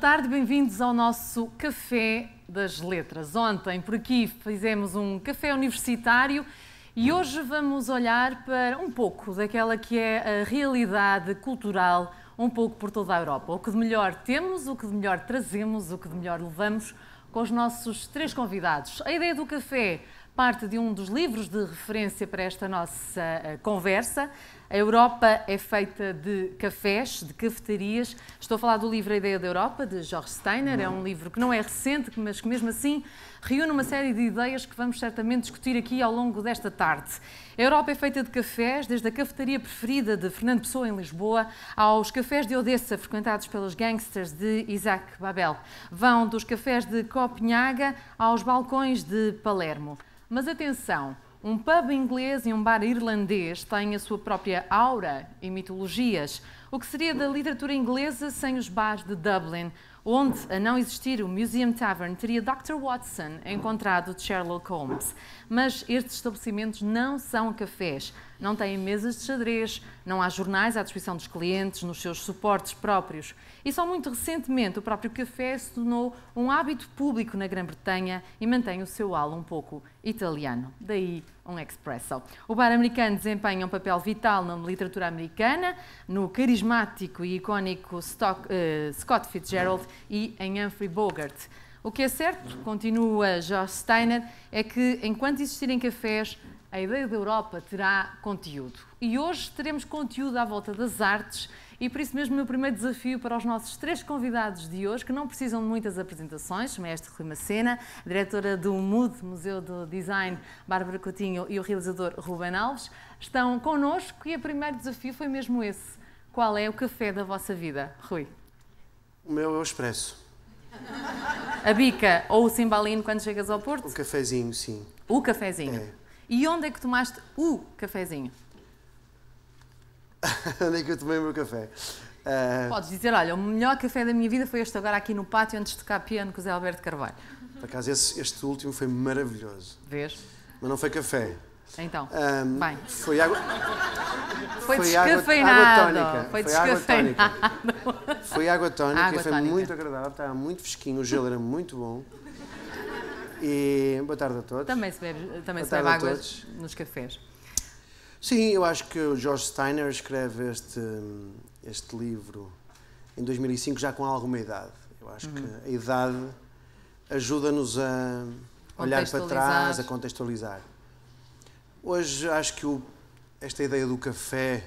tarde, bem-vindos ao nosso Café das Letras. Ontem, por aqui, fizemos um café universitário e hoje vamos olhar para um pouco daquela que é a realidade cultural um pouco por toda a Europa. O que de melhor temos, o que de melhor trazemos, o que de melhor levamos com os nossos três convidados. A ideia do café parte de um dos livros de referência para esta nossa conversa. A Europa é feita de cafés, de cafetarias. Estou a falar do livro A Ideia da Europa, de George Steiner. É um livro que não é recente, mas que mesmo assim reúne uma série de ideias que vamos certamente discutir aqui ao longo desta tarde. A Europa é feita de cafés, desde a cafetaria preferida de Fernando Pessoa, em Lisboa, aos cafés de Odessa, frequentados pelos gangsters de Isaac Babel. Vão dos cafés de Copenhaga aos balcões de Palermo. Mas atenção, um pub inglês e um bar irlandês têm a sua própria aura e mitologias. O que seria da literatura inglesa sem os bares de Dublin, onde, a não existir o Museum Tavern, teria Dr. Watson encontrado de Sherlock Holmes. Mas estes estabelecimentos não são cafés, não têm mesas de xadrez, não há jornais à disposição dos clientes nos seus suportes próprios. E só muito recentemente o próprio café se tornou um hábito público na Grã-Bretanha e mantém o seu halo um pouco italiano. Daí um espresso. O bar americano desempenha um papel vital na literatura americana, no carismático e icónico Scott Fitzgerald e em Humphrey Bogart. O que é certo, continua George Steiner, é que enquanto existirem cafés, a ideia da Europa terá conteúdo. E hoje teremos conteúdo à volta das artes e por isso mesmo o meu primeiro desafio para os nossos três convidados de hoje, que não precisam de muitas apresentações, o mestre Rui Macena, a diretora do MUD, Museu do Design, Bárbara Coutinho, e o realizador Ruben Alves, estão connosco e o primeiro desafio foi mesmo esse. Qual é o café da vossa vida, Rui? O meu é o expresso. A bica ou o cimbalino quando chegas ao Porto? O cafezinho, sim. O cafezinho. É. E onde é que tomaste o cafezinho? Onde é que eu tomei o meu café? Podes dizer, olha, o melhor café da minha vida foi este agora aqui no pátio antes de tocar piano com o Zé Alberto Carvalho. Por acaso, este último foi maravilhoso. Vês? Mas não foi café. Então, bem. Foi água... Foi descafeinado. água tónica. Foi água tónica. Foi água tónica Água e foi tónica. muito agradável. Estava muito fresquinho, o gelo era muito bom. E boa tarde a todos. Também se bebe tarde a água todos. nos cafés. Sim, eu acho que o George Steiner escreve este livro em 2005 já com alguma idade. Eu acho que a idade ajuda-nos a olhar para trás, a contextualizar. Hoje acho que esta ideia do café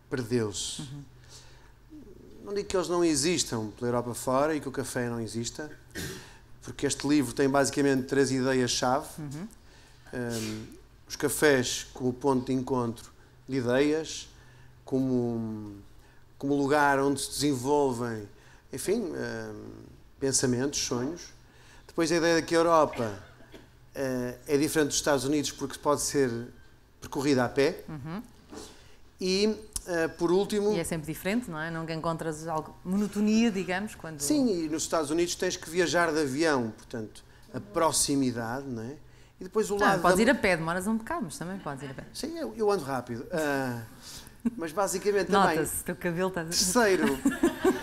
perdeu-se. Não digo que eles não existam pela Europa fora e que o café não exista, porque este livro tem basicamente três ideias-chave. Os cafés como ponto de encontro de ideias, como lugar onde se desenvolvem, enfim, pensamentos, sonhos. Depois a ideia de que a Europa é diferente dos Estados Unidos porque pode ser percorrida a pé. E, por último... E é sempre diferente, não é? Nunca encontras algo, monotonia, digamos, quando... Sim, e nos Estados Unidos tens que viajar de avião, portanto, a proximidade, não é? E depois o lado podes ir a pé, demoras um bocado, mas também podes ir a pé. Sim, eu ando rápido. Mas basicamente também... Nota-se, o teu cabelo está...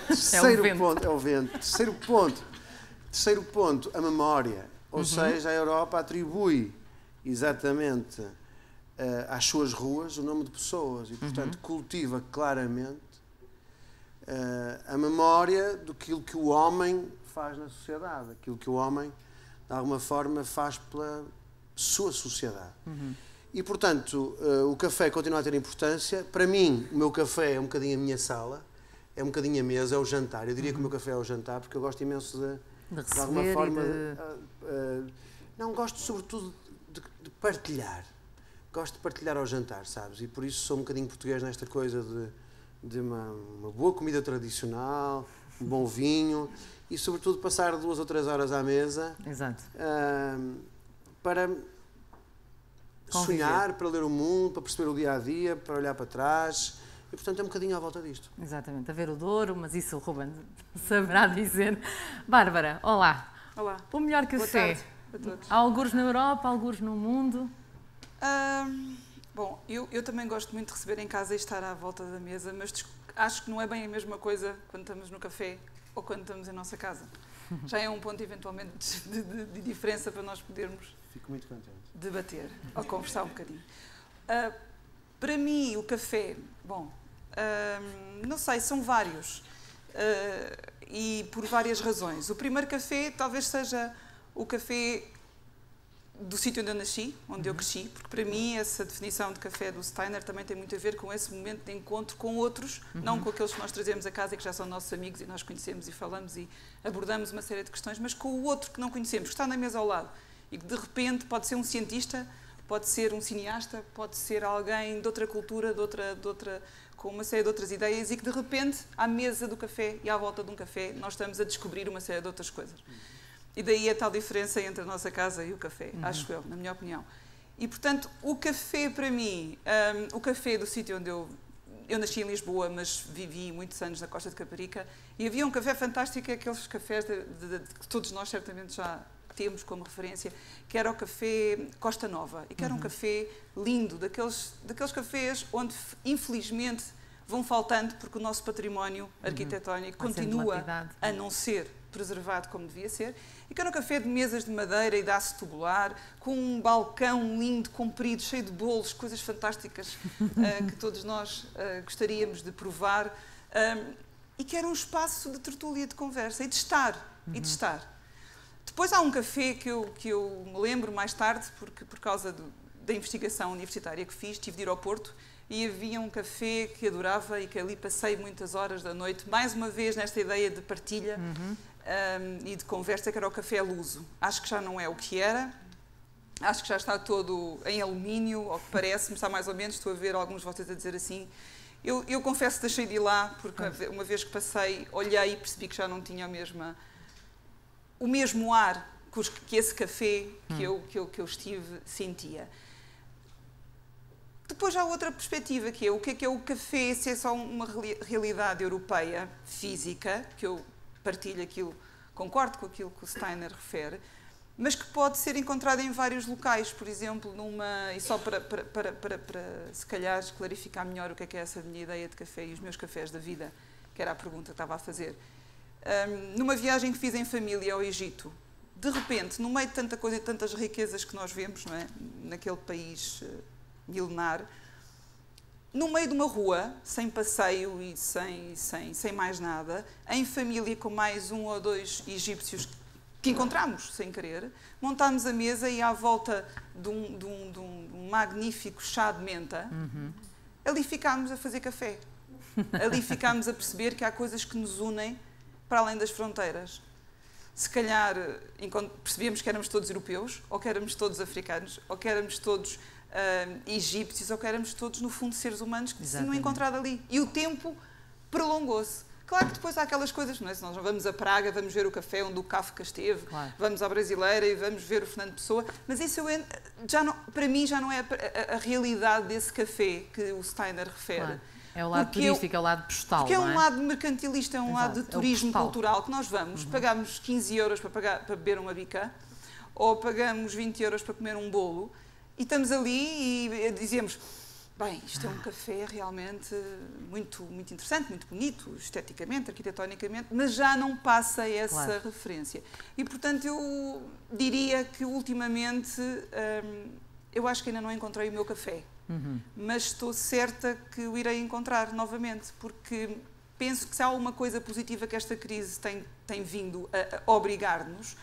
Terceiro ponto, é o vento. Terceiro ponto, a memória. Ou seja, a Europa atribui exatamente às suas ruas o nome de pessoas e, portanto, cultiva claramente a memória daquilo que o homem faz na sociedade, aquilo que o homem, de alguma forma, faz pela sua sociedade. E, portanto, o café continua a ter importância. Para mim, o meu café é um bocadinho a minha sala, é um bocadinho a mesa, é o jantar. Eu diria que o meu café é o jantar, porque eu gosto imenso de alguma forma... Não, gosto sobretudo de partilhar. Gosto de partilhar ao jantar, sabes? E por isso sou um bocadinho português nesta coisa de uma boa comida tradicional, um bom vinho e, sobretudo, passar 2 ou 3 horas à mesa. Exato. Para Conviver. sonhar, para ler o mundo, para perceber o dia-a-dia, para olhar para trás. E, portanto, é um bocadinho à volta disto. Exatamente, a ver o Douro, mas isso o Ruben saberá dizer. Bárbara, olá. Olá. O melhor café? Boa tarde a todos. Há algures na Europa, algures no mundo? Bom, eu também gosto muito de receber em casa e estar à volta da mesa, mas acho que não é bem a mesma coisa quando estamos no café ou quando estamos em nossa casa. Já é um ponto, eventualmente, de diferença para nós podermos Fico muito contente. Debater ou conversar um bocadinho. Para mim, o café, bom, não sei, são vários. E por várias razões. O primeiro café talvez seja o café do sítio onde eu nasci, onde eu cresci, porque para mim essa definição de café do Steiner também tem muito a ver com esse momento de encontro com outros, não com aqueles que nós trazemos a casa e que já são nossos amigos e nós conhecemos e falamos e abordamos uma série de questões, mas com o outro que não conhecemos, que está na mesa ao lado e que de repente pode ser um cientista, pode ser um cineasta, pode ser alguém de outra cultura, com uma série de outras ideias e que de repente à mesa do café e à volta de um café nós estamos a descobrir uma série de outras coisas. E daí a tal diferença entre a nossa casa e o café, acho eu, na minha opinião. E, portanto, o café para mim, o café do sítio onde eu nasci em Lisboa, mas vivi muitos anos na Costa de Caparica, e havia um café fantástico, aqueles cafés que todos nós certamente já temos como referência, que era o café Costa Nova, e que era um café lindo, daqueles cafés onde, infelizmente, vão faltando, porque o nosso património arquitetónico continua a não ser preservado como devia ser, e que era um café de mesas de madeira e de aço tubular, com um balcão lindo, comprido, cheio de bolos, coisas fantásticas que todos nós gostaríamos de provar, e que era um espaço de tertúlia, de conversa e de estar. Depois há um café que eu me lembro mais tarde, porque por causa da investigação universitária que fiz, tive de ir ao Porto, e havia um café que adorava e que ali passei muitas horas da noite, mais uma vez nesta ideia de partilha e de conversa, que era o Café Luso. Acho que já não é o que era, acho que já está todo em alumínio, ao que parece-me, está mais ou menos, estou a ver alguns de vocês a dizer assim. Eu confesso que deixei de ir lá, porque uma vez que passei, olhei e percebi que já não tinha o mesmo ar que esse café que eu estive sentia. Depois há outra perspectiva, que é o café, se é só uma realidade europeia, física, que eu partilho aquilo, concordo com aquilo que o Steiner refere, mas que pode ser encontrado em vários locais, por exemplo, e só para se calhar clarificar melhor o que é essa minha ideia de café e os meus cafés da vida, que era a pergunta que estava a fazer. Numa viagem que fiz em família ao Egito, de repente, no meio de tanta coisa e tantas riquezas que nós vemos, não é? Naquele país milenar, no meio de uma rua, sem passeio e sem mais nada, em família com mais um ou dois egípcios que encontramos sem querer, montámos a mesa e à volta de um magnífico chá de menta, ali ficámos a fazer café. Ali ficámos a perceber que há coisas que nos unem para além das fronteiras. Se calhar percebíamos que éramos todos europeus, ou que éramos todos africanos, ou que éramos todos egípcios, ou que éramos todos, no fundo, seres humanos que se tinham encontrado ali. E o tempo prolongou-se. Claro que depois há aquelas coisas, não é? Se nós vamos a Praga, vamos ver o café onde o Kafka esteve, vamos à Brasileira e vamos ver o Fernando Pessoa, mas isso para mim já não é a realidade desse café que o Steiner refere. É o lado turístico, é o lado postal, porque não é? É um lado mercantilista, é um lado de turismo cultural, que nós vamos, pagamos 15 euros para beber uma bica, ou pagamos 20 euros para comer um bolo, e estamos ali e dizemos, bem, isto é um café realmente muito, muito interessante, muito bonito, esteticamente, arquitetonicamente, mas já não passa essa referência. E, portanto, eu diria que, ultimamente, eu acho que ainda não encontrei o meu café. Mas estou certa que o irei encontrar novamente, porque penso que se há alguma coisa positiva que esta crise tem vindo a obrigar-nos,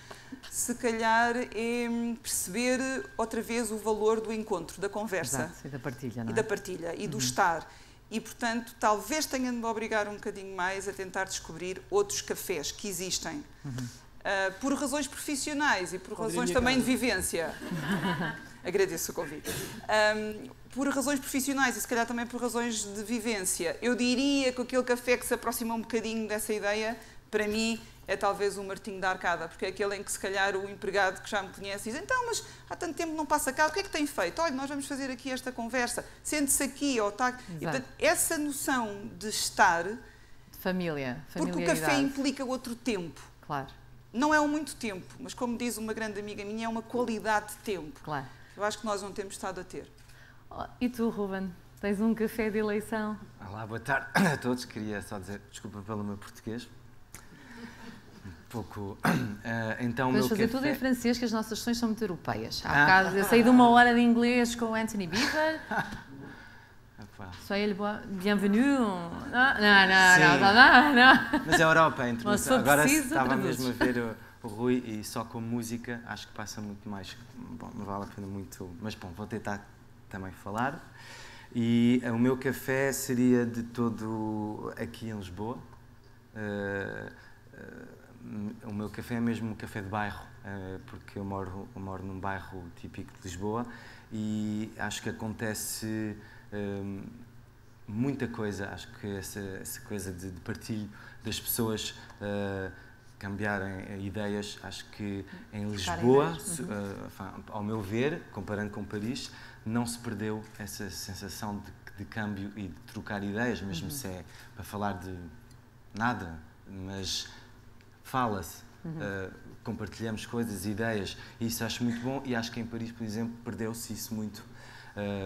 se calhar é perceber outra vez o valor do encontro, da conversa. Exato, e da partilha, não é? E da partilha, e do estar. E, portanto, talvez tenha de me obrigar um bocadinho mais a tentar descobrir outros cafés que existem. Por razões profissionais e por razões também de vivência. Agradeço o convite. Por razões profissionais e se calhar também por razões de vivência. Eu diria que aquele café que se aproxima um bocadinho dessa ideia, para mim, é talvez o Martinho da Arcada, porque é aquele em que se calhar o empregado que já me conhece diz, então, mas há tanto tempo não passa cá, o que é que tem feito? Olha, nós vamos fazer aqui esta conversa, sente-se aqui, ou está... E, portanto, essa noção de estar... De familiaridade. Porque o café implica outro tempo. Claro. Não é um muito tempo, mas como diz uma grande amiga minha, é uma qualidade de tempo. Claro. Eu acho que nós não temos estado a ter. E tu, Ruben? Tens um café de eleição? Olá, boa tarde a todos. Queria só dizer desculpa pelo meu português. pouco. Então, o Vamos meu fazer café... tudo em francês, que as nossas sessões são muito europeias. Há bocado eu saí de uma hora de inglês com o Anthony Beaver. Soyez bienvenue. Não. Mas a Europa é internacional. Agora estava traduzes. mesmo a ver o Rui e só com música acho que passa muito mais. Bom, não vale a pena muito. Mas bom, vou tentar também falar. E o meu café seria de todo aqui em Lisboa. O meu café é mesmo um café de bairro, porque eu moro num bairro típico de Lisboa e acho que acontece muita coisa. Acho que essa coisa de partilho das pessoas cambiarem ideias, acho que em Lisboa, ao meu ver, comparando com Paris, não se perdeu essa sensação de câmbio e de trocar ideias, mesmo se é para falar de nada, mas fala-se, compartilhamos coisas, ideias, e isso acho muito bom, e acho que em Paris, por exemplo, perdeu-se isso muito.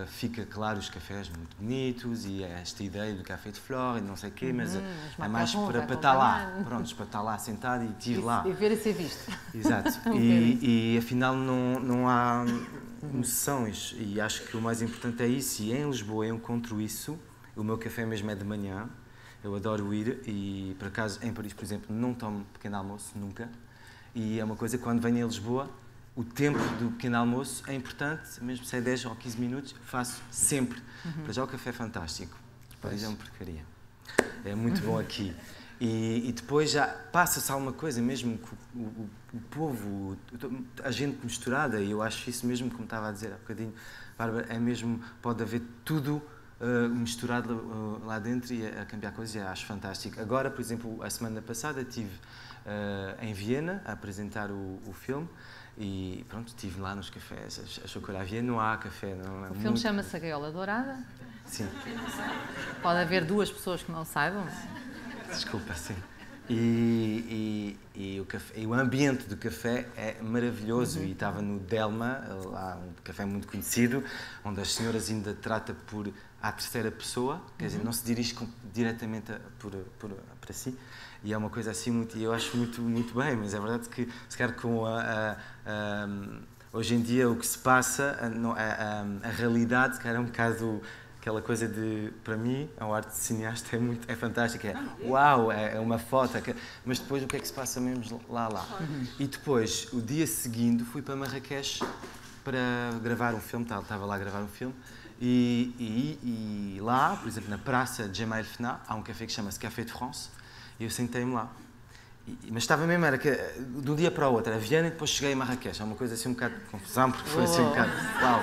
Fica claro os cafés muito bonitos e esta ideia do café de flor e não sei o quê, mas é mais para estar lá, pronto, para estar lá sentado e ir lá. E ver e ser visto. Exato, e afinal não há noções, e acho que o mais importante é isso, e em Lisboa eu encontro isso. O meu café mesmo é de manhã, eu adoro ir, e por acaso em Paris, por exemplo, não tomo pequeno almoço, nunca, e é uma coisa que quando venho a Lisboa, o tempo do pequeno almoço é importante, mesmo se é 10 ou 15 minutos, faço sempre. Para já o café é fantástico, Paris é uma porcaria, é muito bom aqui. E depois já passa-se alguma coisa, mesmo o povo, a gente misturada, e eu acho isso mesmo, como estava a dizer há bocadinho, Bárbara, é mesmo, pode haver tudo misturado lá dentro e a cambiar coisas, e acho fantástico. Agora, por exemplo, a semana passada estive em Viena a apresentar o filme, e pronto, estive lá nos cafés, achou que a Viena não há café. Não, é o filme chama-se A Gaiola Dourada. Sim. Pode haver duas pessoas que não saibam. Desculpa, sim. E o ambiente do café é maravilhoso. E estava no Delma, lá um café muito conhecido, onde as senhoras ainda tratam à terceira pessoa, quer dizer, não se dirige diretamente para si. E é uma coisa assim muito, e eu acho muito, muito bem, mas é verdade que, se calhar, com hoje em dia o que se passa, a realidade, se calhar, é um bocado aquela coisa de, para mim, a arte de cineasta é fantástica, uau, é uma foto, mas depois o que é que se passa mesmo lá. E depois, o dia seguinte, fui para Marrakech para gravar um filme, estava lá a gravar um filme, e lá, por exemplo, na praça de Jemaa El Fna, há um café que chama-se Café de France, e eu sentei-me lá. Mas estava mesmo, era que de um dia para o outro, era Viena e depois cheguei a Marrakech, é uma coisa assim um bocado de confusão, porque foi assim um bocado, uau.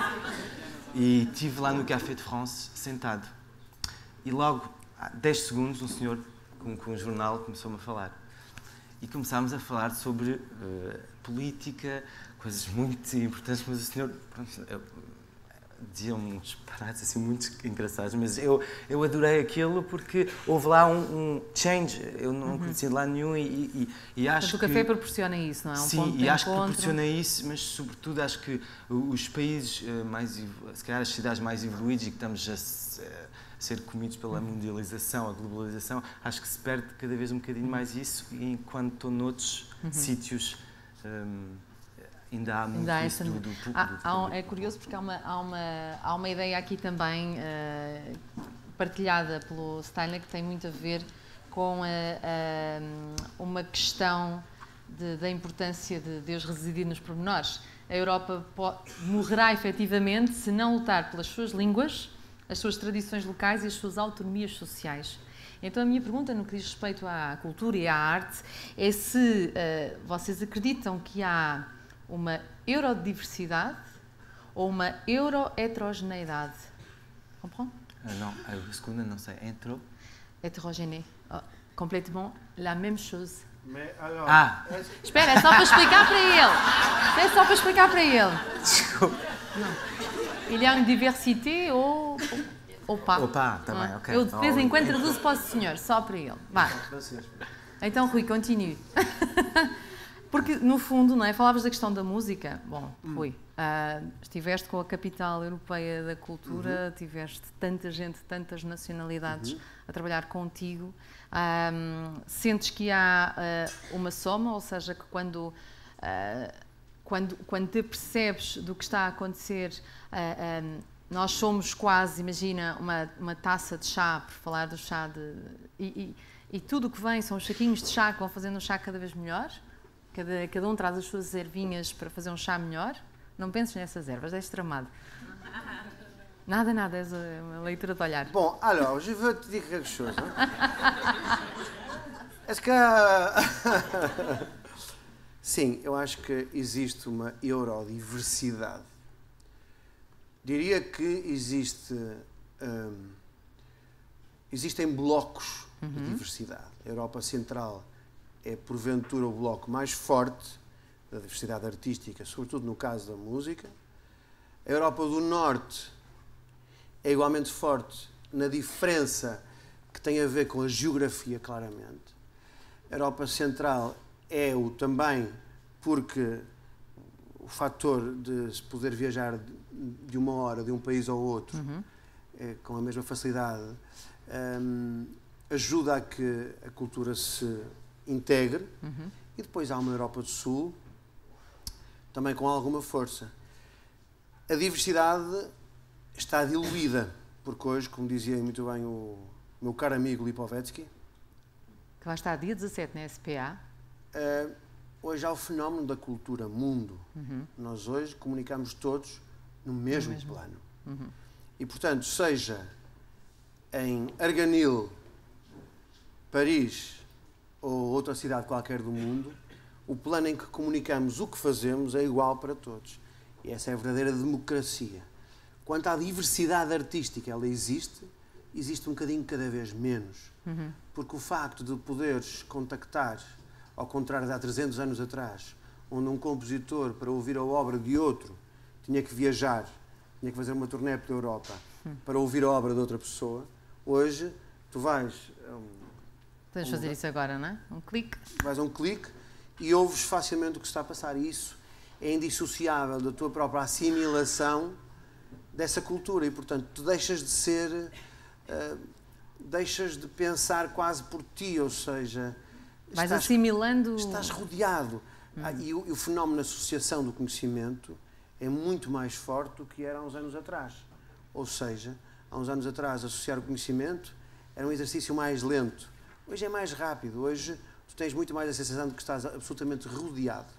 E estive lá no Café de France, sentado. E logo, há 10 segundos, um senhor com um jornal começou-me a falar. E começámos a falar sobre política, coisas muito importantes, mas o senhor dizia uns disparates assim muito engraçados, mas eu adorei aquilo porque houve lá um change, eu não conhecia de lá nenhum e acho que... o café proporciona isso, não é? Sim, e acho que proporciona isso, mas sobretudo acho que os países se calhar as cidades mais evoluídas e que estamos a ser comidos pela mundialização, a globalização, acho que se perde cada vez um bocadinho mais isso, e enquanto estou noutros sítios... Ainda há muito isso do é curioso porque há uma ideia aqui também partilhada pelo Steiner que tem muito a ver com uma questão da importância de Deus residir nos pormenores. A Europa morrerá efetivamente se não lutar pelas suas línguas, as suas tradições locais e as suas autonomias sociais. Então a minha pergunta no que diz respeito à cultura e à arte é se vocês acreditam que há uma eurodiversidade ou uma euroheterogeneidade. Comprend? Non, a segunda não sei. Hétérogéné. Complètement la même chose. Mais alors, Espera, é só para explicar para ele. É só para explicar para ele. Desculpa. Il y a une diversité ou pas. Ou pas, está bem, ok. Eu de vez em quando traduzo para o senhor, só para ele. Vai. Então, Rui, continue. Porque, no fundo, não é? Falavas da questão da música. Bom, Rui, Estiveste com a capital europeia da cultura, tiveste tanta gente, tantas nacionalidades a trabalhar contigo. Sentes que há uma soma, ou seja, que quando te percebes do que está a acontecer, nós somos quase, imagina, uma taça de chá, por falar do chá e tudo o que vem são os saquinhos de chá que vão fazendo um chá cada vez melhor. Cada um traz as suas ervinhas para fazer um chá melhor. Não penses nessas ervas, és tramado. Nada, és uma leitura de olhar. Bon, alors, je veux te dire quelque chose. Est-ce que... Sim, eu acho que existe uma eurodiversidade. Diria que existem blocos de diversidade. A Europa Central é, porventura, o bloco mais forte da diversidade artística, sobretudo no caso da música. A Europa do Norte é igualmente forte na diferença que tem a ver com a geografia, claramente. A Europa Central é o também porque o fator de se poder viajar de uma hora de um país ao outro com a mesma facilidade ajuda a que a cultura se integre. E depois há uma Europa do Sul também com alguma força. A diversidade está diluída, porque hoje, como dizia muito bem o meu caro amigo Lipovetsky, que vai estar dia 17 na SPA. Hoje há o fenómeno da cultura mundo. Nós hoje comunicamos todos no mesmo plano. E, portanto, seja em Arganil, Paris ou outra cidade qualquer do mundo, o plano em que comunicamos o que fazemos é igual para todos. E essa é a verdadeira democracia. Quanto à diversidade artística, ela existe um bocadinho cada vez menos. Porque o facto de poderes contactar, ao contrário de há 300 anos atrás, onde um compositor, para ouvir a obra de outro, tinha que viajar, tinha que fazer uma turnê pela Europa para ouvir a obra de outra pessoa, hoje tu vais... Podes fazer isso agora, não é? Um clique. Vais a um clique e ouves facilmente o que está a passar. E isso é indissociável da tua própria assimilação dessa cultura. E, portanto, tu deixas de ser... deixas de pensar quase por ti, ou seja... Vais assimilando... Estás rodeado. E o fenómeno da associação do conhecimento é muito mais forte do que era há uns anos atrás. Ou seja, há uns anos atrás, associar o conhecimento era um exercício mais lento. Hoje é mais rápido. Hoje tu tens muito mais a sensação de que estás absolutamente rodeado.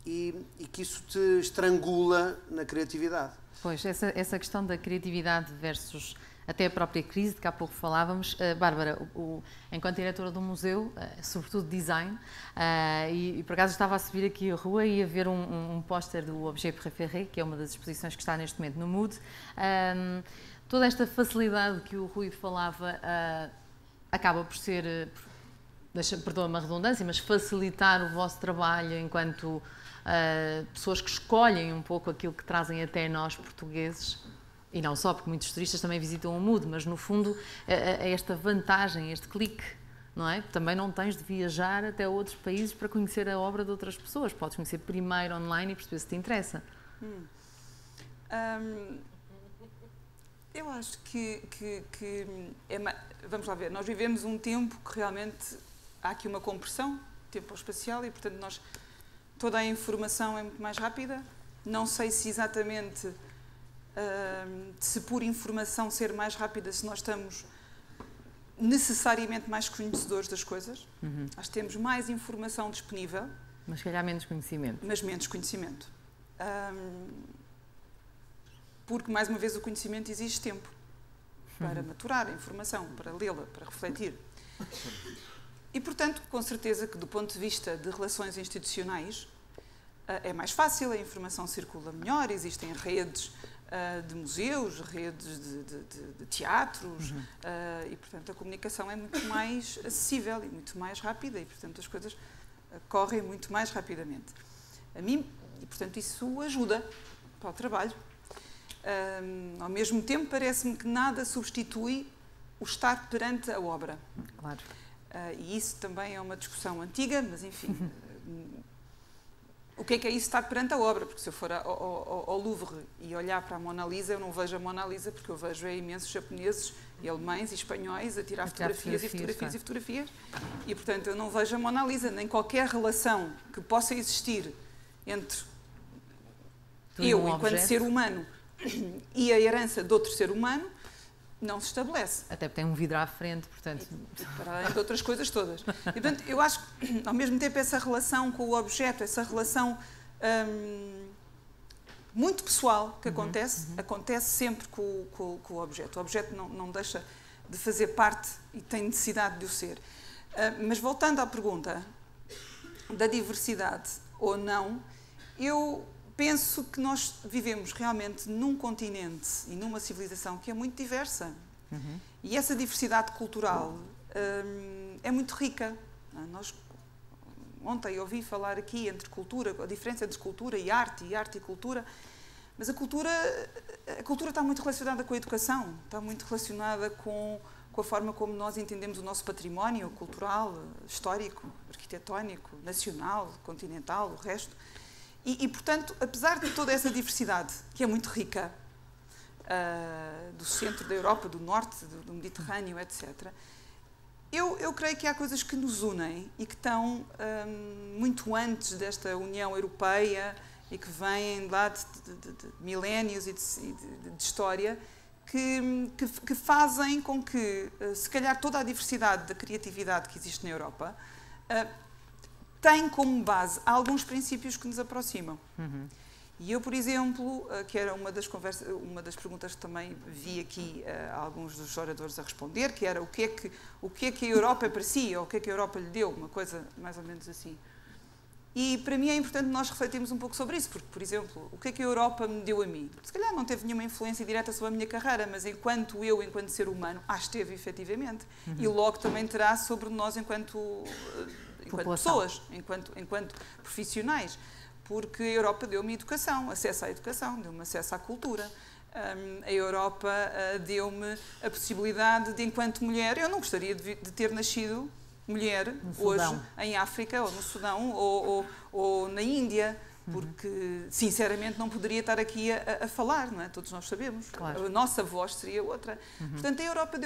E que isso te estrangula na criatividade. Pois, essa questão da criatividade versus até a própria crise, de que há pouco falávamos. Bárbara, enquanto diretora do museu, sobretudo design, e por acaso estava a subir aqui a rua e ia ver um póster do Objet Préféré, que é uma das exposições que está neste momento no MUD. Toda esta facilidade que o Rui falava acaba por ser, perdoa-me a redundância, mas facilitar o vosso trabalho enquanto pessoas que escolhem um pouco aquilo que trazem até nós, portugueses, e não só, porque muitos turistas também visitam o MUD, mas no fundo esta vantagem, este clique, não é? Também não tens de viajar até outros países para conhecer a obra de outras pessoas, podes conhecer primeiro online e perceber se te interessa. Eu acho que vamos lá ver, nós vivemos um tempo que realmente há aqui uma compressão tempo-espacial e, portanto, toda a informação é muito mais rápida. Não sei se exatamente se por informação ser mais rápida, se nós estamos necessariamente mais conhecedores das coisas. Acho que temos mais informação disponível. Mas se calhar menos conhecimento. Mas menos conhecimento. Porque, mais uma vez, o conhecimento exige tempo para maturar a informação, para lê-la, para refletir. E, portanto, com certeza que, do ponto de vista de relações institucionais, é mais fácil, a informação circula melhor, existem redes de museus, redes de teatros, e, portanto, a comunicação é muito mais acessível e muito mais rápida, e, portanto, as coisas correm muito mais rapidamente. A mim, e, portanto, isso ajuda para o trabalho. Ao mesmo tempo, parece-me que nada substitui o estar perante a obra. Claro. E isso também é uma discussão antiga, mas, enfim, O que é isso estar perante a obra? Porque se eu for ao Louvre e olhar para a Mona Lisa, eu não vejo a Mona Lisa, porque eu vejo imensos japoneses e alemães e espanhóis a tirar fotografias e fotografias e fotografias. E, portanto, eu não vejo a Mona Lisa, nem qualquer relação que possa existir entre eu, enquanto ser humano, e a herança de outro ser humano, não se estabelece. Até porque tem um vidro à frente, portanto... Para além de outras coisas todas. E, portanto, eu acho que, ao mesmo tempo, essa relação com o objeto, essa relação muito pessoal que acontece sempre com o objeto. O objeto não deixa de fazer parte e tem necessidade de o ser. Mas, voltando à pergunta da diversidade ou não, eu penso que nós vivemos realmente num continente e numa civilização que é muito diversa. E essa diversidade cultural é muito rica. Ontem ouvi falar aqui entre cultura, a diferença entre cultura e arte e cultura, mas a cultura está muito relacionada com a educação, está muito relacionada com a forma como nós entendemos o nosso património cultural, histórico, arquitetónico, nacional, continental, o resto. E, portanto, apesar de toda essa diversidade, que é muito rica, do centro da Europa, do norte, do Mediterrâneo, etc., eu creio que há coisas que nos unem e que estão muito antes desta União Europeia e que vêm lá de milénios e de história, que fazem com que, se calhar, toda a diversidade da criatividade que existe na Europa tem como base alguns princípios que nos aproximam. E eu, por exemplo, que era uma das perguntas que também vi aqui alguns dos oradores a responder, que era o que é que a Europa é para si, ou o que é que a Europa lhe deu, uma coisa mais ou menos assim. E para mim é importante nós refletirmos um pouco sobre isso, porque, por exemplo, o que é que a Europa me deu a mim? Se calhar não teve nenhuma influência direta sobre a minha carreira, mas enquanto ser humano, esteve efetivamente. E logo também terá sobre nós enquanto pessoas, enquanto profissionais, porque a Europa deu-me educação, acesso à educação, deu-me acesso à cultura. A Europa deu-me a possibilidade de, enquanto mulher, eu não gostaria de ter nascido mulher hoje em África, ou no Sudão, ou na Índia, porque, sinceramente, não poderia estar aqui a falar, não é? Todos nós sabemos. Claro. A nossa voz seria outra. Portanto, a Europa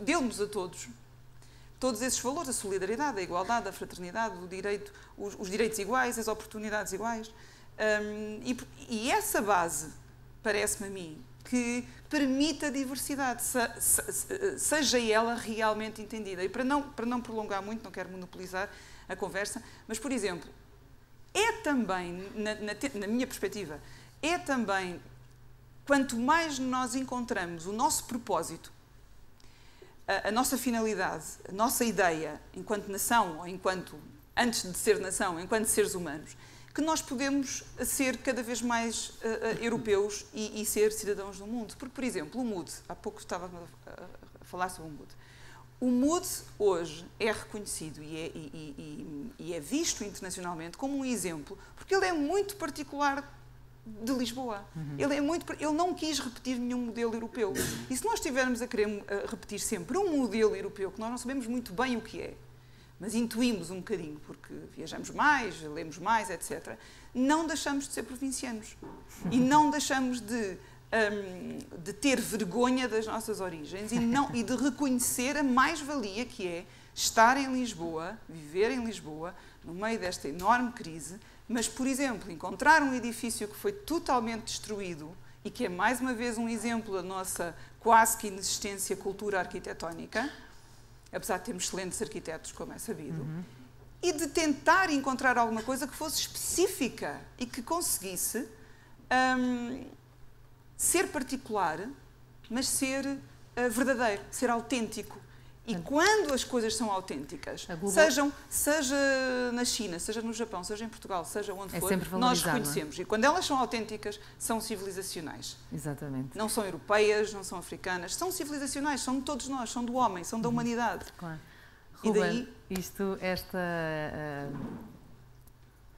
deu-nos a todos esses valores, a solidariedade, a igualdade, a fraternidade, o direito, os direitos iguais, as oportunidades iguais. E essa base, parece-me a mim, que permite a diversidade, seja ela realmente entendida. E para não prolongar muito, não quero monopolizar a conversa, mas, por exemplo, é também, na minha perspectiva, é também, quanto mais nós encontramos o nosso propósito, a nossa finalidade, a nossa ideia, enquanto nação, ou antes de ser nação, enquanto seres humanos, que nós podemos ser cada vez mais europeus e ser cidadãos do mundo. Porque, por exemplo, o Mood, há pouco estava a falar sobre o Mood. O Mood hoje é reconhecido e é visto internacionalmente como um exemplo, porque ele é muito particular de Lisboa. Ele não quis repetir nenhum modelo europeu. E se nós estivermos a querer repetir sempre um modelo europeu, que nós não sabemos muito bem o que é, mas intuímos um bocadinho, porque viajamos mais, lemos mais, etc., não deixamos de ser provincianos. E não deixamos de ter vergonha das nossas origens e de reconhecer a mais-valia que é estar em Lisboa, viver em Lisboa, no meio desta enorme crise, mas, por exemplo, encontrar um edifício que foi totalmente destruído e que é, mais uma vez, um exemplo da nossa quase que inexistência cultura arquitetónica, apesar de termos excelentes arquitetos, como é sabido, e de tentar encontrar alguma coisa que fosse específica e que conseguisse ser particular, mas ser verdadeiro, ser autêntico. E quando as coisas são autênticas, seja na China, seja no Japão, seja em Portugal, seja onde for, nós reconhecemos. E quando elas são autênticas, são civilizacionais. Exatamente. Não são europeias, não são africanas, são civilizacionais, são de todos nós, são do homem, são da humanidade. Claro. E Ruben,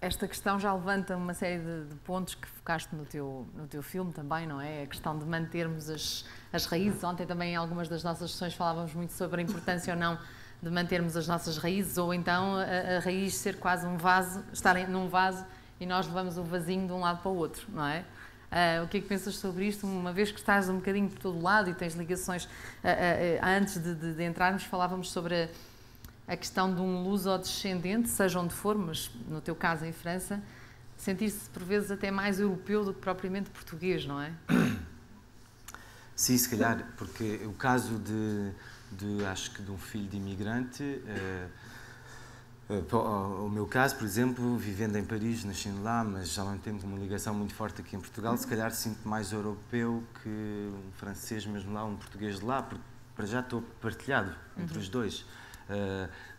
esta questão já levanta uma série de pontos que focaste no teu filme também, não é? A questão de mantermos as raízes. Ontem também em algumas das nossas sessões falávamos muito sobre a importância ou não de mantermos as nossas raízes, ou então a raiz ser quase um vaso, estar num vaso e nós levamos o vasinho de um lado para o outro, não é? O que é que pensas sobre isto? Uma vez que estás um bocadinho por todo lado e tens ligações, antes de entrarmos falávamos sobre a questão de um luso-descendente, seja onde for, mas no teu caso em França, sentir-se por vezes até mais europeu do que propriamente português, não é? Sim, se calhar, porque o caso acho que de um filho de imigrante, o meu caso, por exemplo, vivendo em Paris, nascendo lá, mas já não temos uma ligação muito forte aqui em Portugal, se calhar sinto mais europeu que um francês mesmo lá, um português de lá, porque para já estou partilhado entre os dois.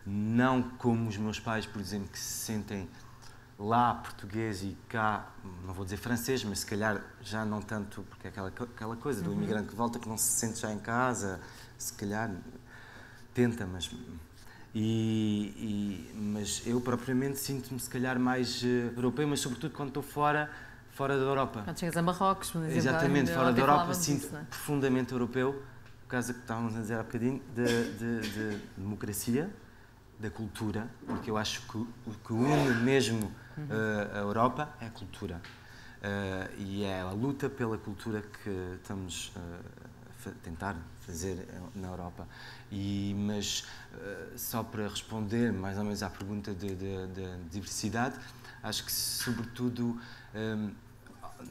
Não como os meus pais, por exemplo, que se sentem lá português e cá, não vou dizer francês, mas se calhar já não tanto, porque é aquela coisa do imigrante que volta que não se sente já em casa, se calhar tenta, mas eu propriamente sinto-me se calhar mais europeu, mas sobretudo quando estou fora da Europa. Quando chegas a Marrocos, por exemplo. Exatamente, fora da Europa, sinto-me profundamente europeu, por causa que estávamos a dizer há bocadinho, de democracia, da cultura, porque eu acho que o que une mesmo a Europa é a cultura. E é a luta pela cultura que estamos a tentar fazer na Europa. Mas só para responder mais ou menos à pergunta de diversidade, acho que sobretudo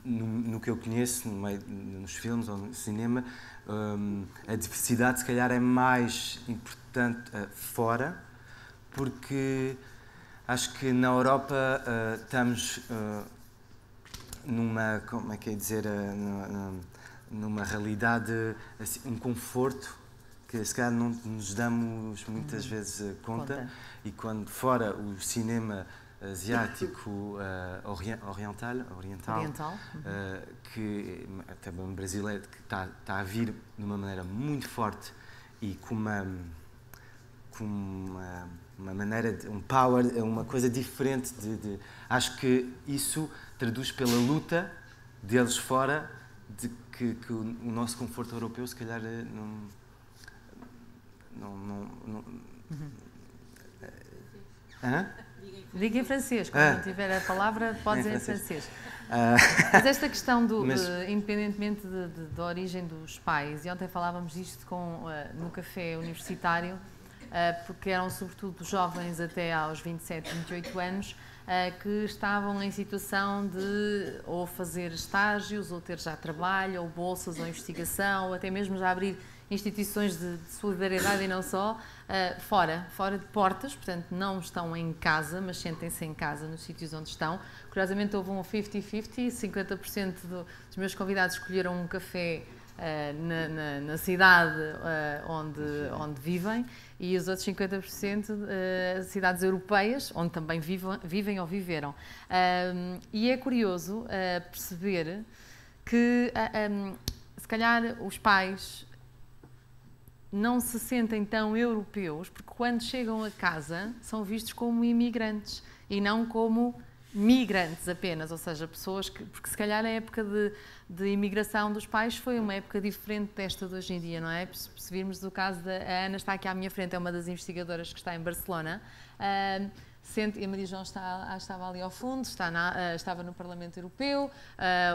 no que eu conheço, nos filmes ou no cinema, a diversidade se calhar é mais importante fora, porque acho que na Europa estamos numa, como é que é dizer, numa realidade, assim, um conforto que se calhar não nos damos muitas vezes conta. E quando fora o cinema asiático, oriental. Que também brasileiro, que está a vir de uma maneira muito forte e com uma maneira, um power, uma coisa diferente. Acho que isso traduz pela luta deles fora, de que o nosso conforto europeu se calhar Diga em francês, quando não tiver a palavra, pode dizer em francês. Mas esta questão, independentemente da origem dos pais, e ontem falávamos disto no café universitário, porque eram sobretudo jovens até aos 27, 28 anos, que estavam em situação de ou fazer estágios, ou ter já trabalho, ou bolsas, ou investigação, ou até mesmo já abrir instituições de solidariedade e não só, fora de portas, portanto não estão em casa, mas sentem-se em casa nos sítios onde estão. Curiosamente houve um 50-50, 50% dos meus convidados escolheram um café na cidade onde vivem, e os outros 50% cidades europeias, onde também vivem ou viveram. E é curioso perceber que se calhar os pais não se sentem tão europeus, porque quando chegam a casa são vistos como imigrantes e não como migrantes apenas, ou seja, pessoas que... Porque se calhar a época de imigração dos pais foi uma época diferente desta de hoje em dia, não é? Se virmos o caso da Ana, está aqui à minha frente, é uma das investigadoras que está em Barcelona, e a Maria João estava ali ao fundo, estava no Parlamento Europeu,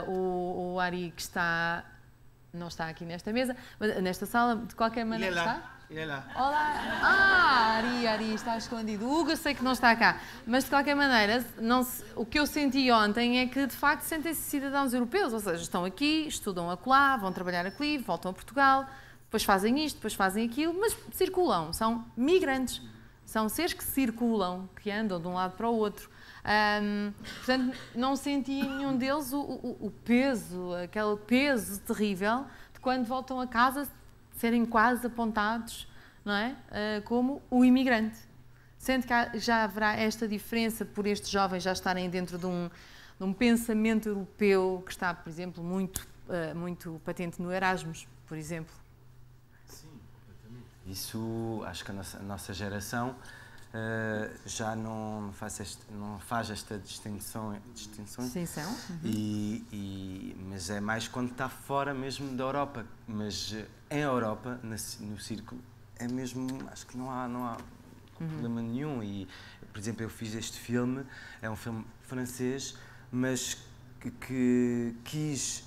o Ari que não está aqui nesta mesa, mas nesta sala, de qualquer maneira está? Ele é lá. Olá! Ari está escondido. O Hugo eu sei que não está cá, mas de qualquer maneira, o que eu senti ontem é que de facto sentem-se cidadãos europeus, ou seja, estão aqui, estudam acolá, vão trabalhar aqui, voltam a Portugal, depois fazem isto, depois fazem aquilo, mas circulam, são migrantes, são seres que circulam, que andam de um lado para o outro. Portanto, não senti em nenhum deles o peso, aquele peso terrível de quando voltam a casa serem quase apontados, não é? Como o imigrante. Sendo que já haverá esta diferença por estes jovens já estarem dentro de um pensamento europeu que está, por exemplo, muito patente no Erasmus, por exemplo. Sim, completamente. Isso, acho que a nossa geração já não faz esta distinção. Mas é mais quando está fora mesmo da Europa. Mas em Europa, no círculo, é mesmo, acho que não há problema nenhum. E, por exemplo, eu fiz este filme, é um filme francês, mas que quis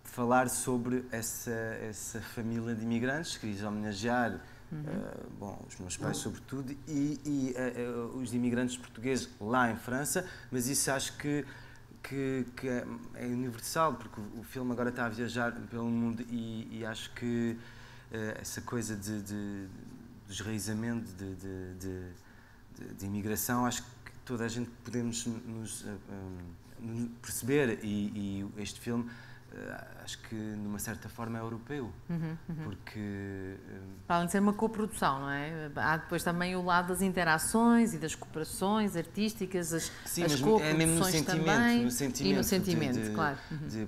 falar sobre essa família de imigrantes, quis homenagear os meus pais sobretudo e os imigrantes portugueses lá em França, mas isso acho que é universal, porque o filme agora está a viajar pelo mundo e acho que essa coisa de desraizamento de imigração, acho que toda a gente podemos nos perceber e este filme acho que numa certa forma é europeu, porque... Para além de ser uma coprodução, não é? Há depois também o lado das interações e das cooperações artísticas, as coproduções também. No sentimento, e no sentimento, claro.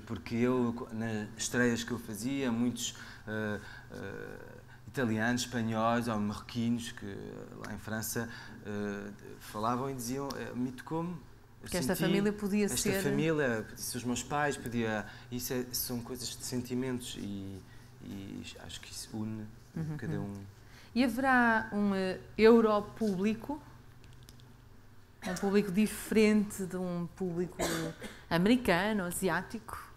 Porque eu, nas estreias que eu fazia, muitos italianos, espanhóis ou marroquinos que lá em França falavam e diziam, me tocou-me. Porque esta família podia ser... Esta família, podia ser os meus pais, podia... Isso são coisas de sentimentos e acho que isso une cada um. E haverá um europúblico? Um público diferente de um público americano, asiático?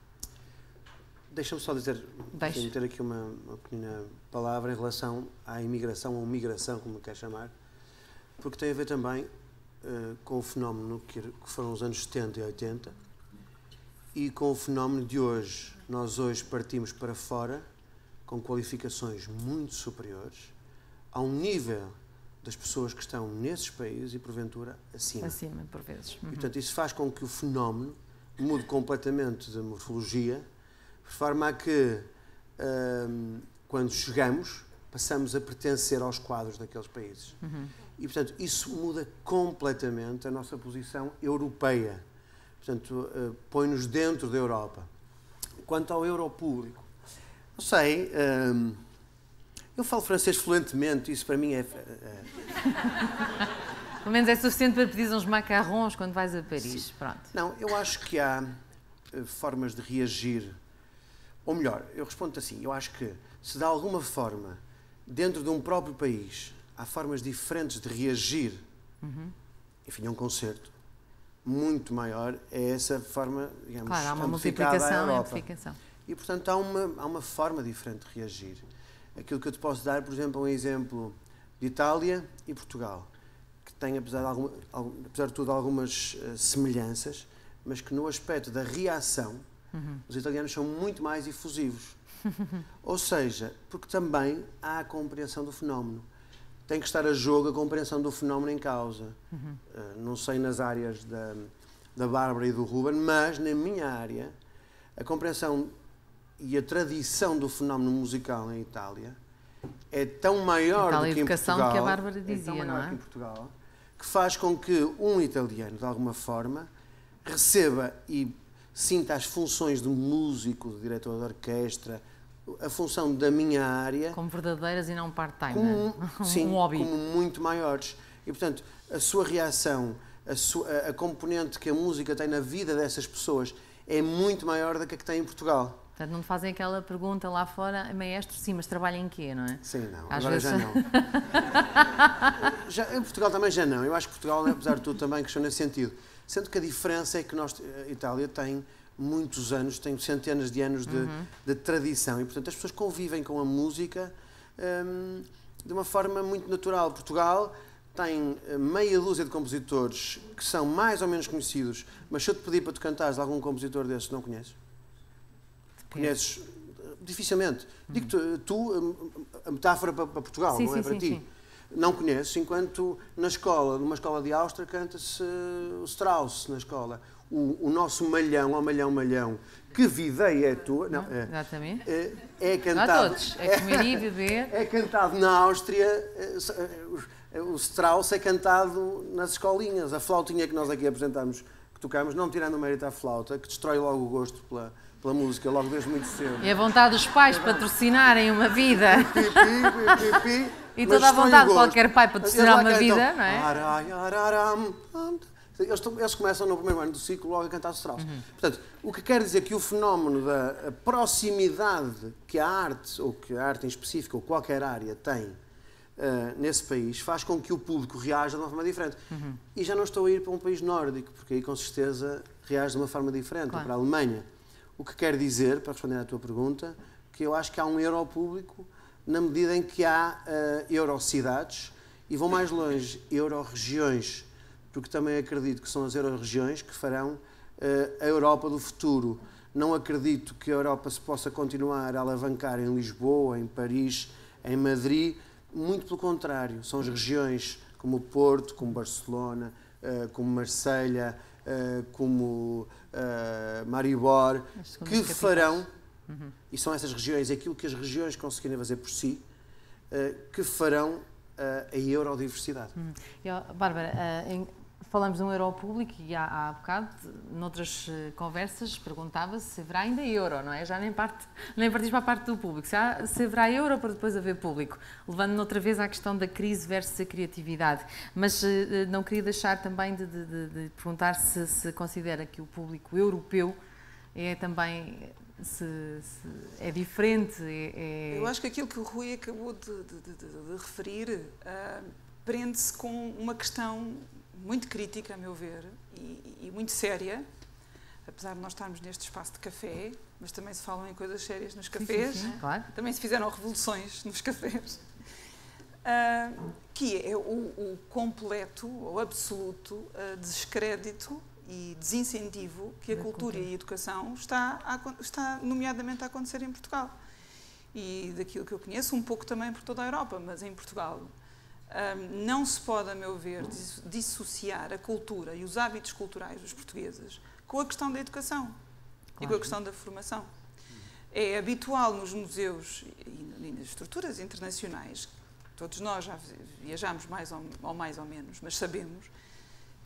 Deixa-me só meter aqui uma pequena palavra em relação à imigração ou migração, como quer chamar, porque tem a ver também com o fenómeno que foram os anos 70 e 80 e com o fenómeno de hoje. Nós hoje partimos para fora com qualificações muito superiores a um nível das pessoas que estão nesses países e, porventura, acima. Acima, por vezes. E, portanto, isso faz com que o fenómeno mude completamente de morfologia, de forma a que, quando chegamos, passamos a pertencer aos quadros daqueles países. E, portanto, isso muda completamente a nossa posição europeia. Portanto, põe-nos dentro da Europa. Quanto ao europúblico, não sei, eu falo francês fluentemente, isso para mim é... Pelo menos é suficiente para pedir uns macarrons quando vais a Paris. Pronto. Não, eu acho que há formas de reagir, ou melhor, eu respondo assim, eu acho que se de alguma forma, dentro de um próprio país, há formas diferentes de reagir, enfim, a um concerto muito maior, é essa forma, digamos, claro, há uma multiplicação e amplificação. E, portanto, há uma forma diferente de reagir. Aquilo que eu te posso dar, por exemplo, um exemplo de Itália e Portugal, que tem, apesar de tudo, algumas semelhanças, mas que no aspecto da reação, os italianos são muito mais efusivos. Ou seja, porque também há a compreensão do fenómeno. Tem que estar a jogo a compreensão do fenómeno em causa. Não sei nas áreas da Bárbara e do Ruben, mas na minha área, a compreensão e a tradição do fenómeno musical em Itália é tão maior do que em Portugal, que a Bárbara dizia, tão maior não é? que em Portugal, que faz com que um italiano, de alguma forma, receba e sinta as funções de músico, de diretor de orquestra, a função da minha área... Como verdadeiras e não part-time, sim, um hobby. Como muito maiores. E, portanto, a sua reação, a componente que a música tem na vida dessas pessoas é muito maior do que a que tem em Portugal. Portanto, não te fazem aquela pergunta lá fora, maestro, sim, mas trabalha em quê, não é? Sim, não. Às Agora vezes... já não. Em Portugal também já não. Eu acho que Portugal, apesar de tudo, também cresceu nesse sentido. Sendo que a diferença é que a Itália tem muitos anos, tem centenas de anos de tradição e, portanto, as pessoas convivem com a música de uma forma muito natural. Portugal tem meia dúzia de compositores que são mais ou menos conhecidos, mas se eu te pedir para tu cantares algum compositor desses, não conheces? Conheces? Dificilmente. Digo-te, a metáfora para Portugal, sim, não é sim, para ti. Sim. Não conheces, enquanto numa escola de Áustria, canta-se o Strauss na escola. O nosso malhão, ó malhão, malhão, que vida é tua? Não, exatamente. É cantado. Não a todos. É comer e beber. É cantado na Áustria. O Strauss é cantado nas escolinhas. A flautinha que nós aqui apresentamos, que tocamos, não tirando o mérito à flauta, que destrói logo o gosto pela música, logo desde muito cedo. E a vontade dos pais patrocinarem uma vida. E toda a vontade de qualquer pai patrocinar uma vida, não é? Eles começam no primeiro ano do ciclo logo a cantar Strauss. Portanto, o que quer dizer que o fenómeno da proximidade que a arte, ou que a arte em específico, ou qualquer área tem nesse país faz com que o público reaja de uma forma diferente. E já não estou a ir para um país nórdico, porque aí com certeza reage de uma forma diferente, ou para a Alemanha. O que quer dizer, para responder à tua pergunta, que eu acho que há um euro público na medida em que há eurocidades e vou mais longe, euro-regiões, porque também acredito que são as euro-regiões que farão a Europa do futuro. Não acredito que a Europa se possa continuar a alavancar em Lisboa, em Paris, em Madrid. Muito pelo contrário, são as regiões como Porto, como Barcelona, como Marselha, como Maribor, que farão, e são essas regiões, aquilo que as regiões conseguirem fazer por si, que farão a eurodiversidade. Bárbara, falamos de um euro público e há bocado, noutras conversas, perguntava se haverá ainda euro, não é? Já nem partiste para a parte do público. Se haverá euro para depois haver público. Levando-me outra vez à questão da crise versus a criatividade. Mas não queria deixar também de perguntar se considera que o público europeu é também... Se é diferente. Eu acho que aquilo que o Rui acabou de referir prende-se com uma questão muito crítica, a meu ver, e muito séria, apesar de nós estarmos neste espaço de café, mas também se falam em coisas sérias nos cafés, sim, claro. Também se fizeram revoluções nos cafés, que é o completo ou absoluto descrédito e desincentivo que a cultura e a educação está nomeadamente a acontecer em Portugal. E daquilo que eu conheço, um pouco também por toda a Europa, mas em Portugal não se pode, a meu ver, dissociar a cultura e os hábitos culturais dos portugueses com a questão da educação e com a questão da formação. É habitual nos museus e nas estruturas internacionais, todos nós já viajamos mais ou menos, mas sabemos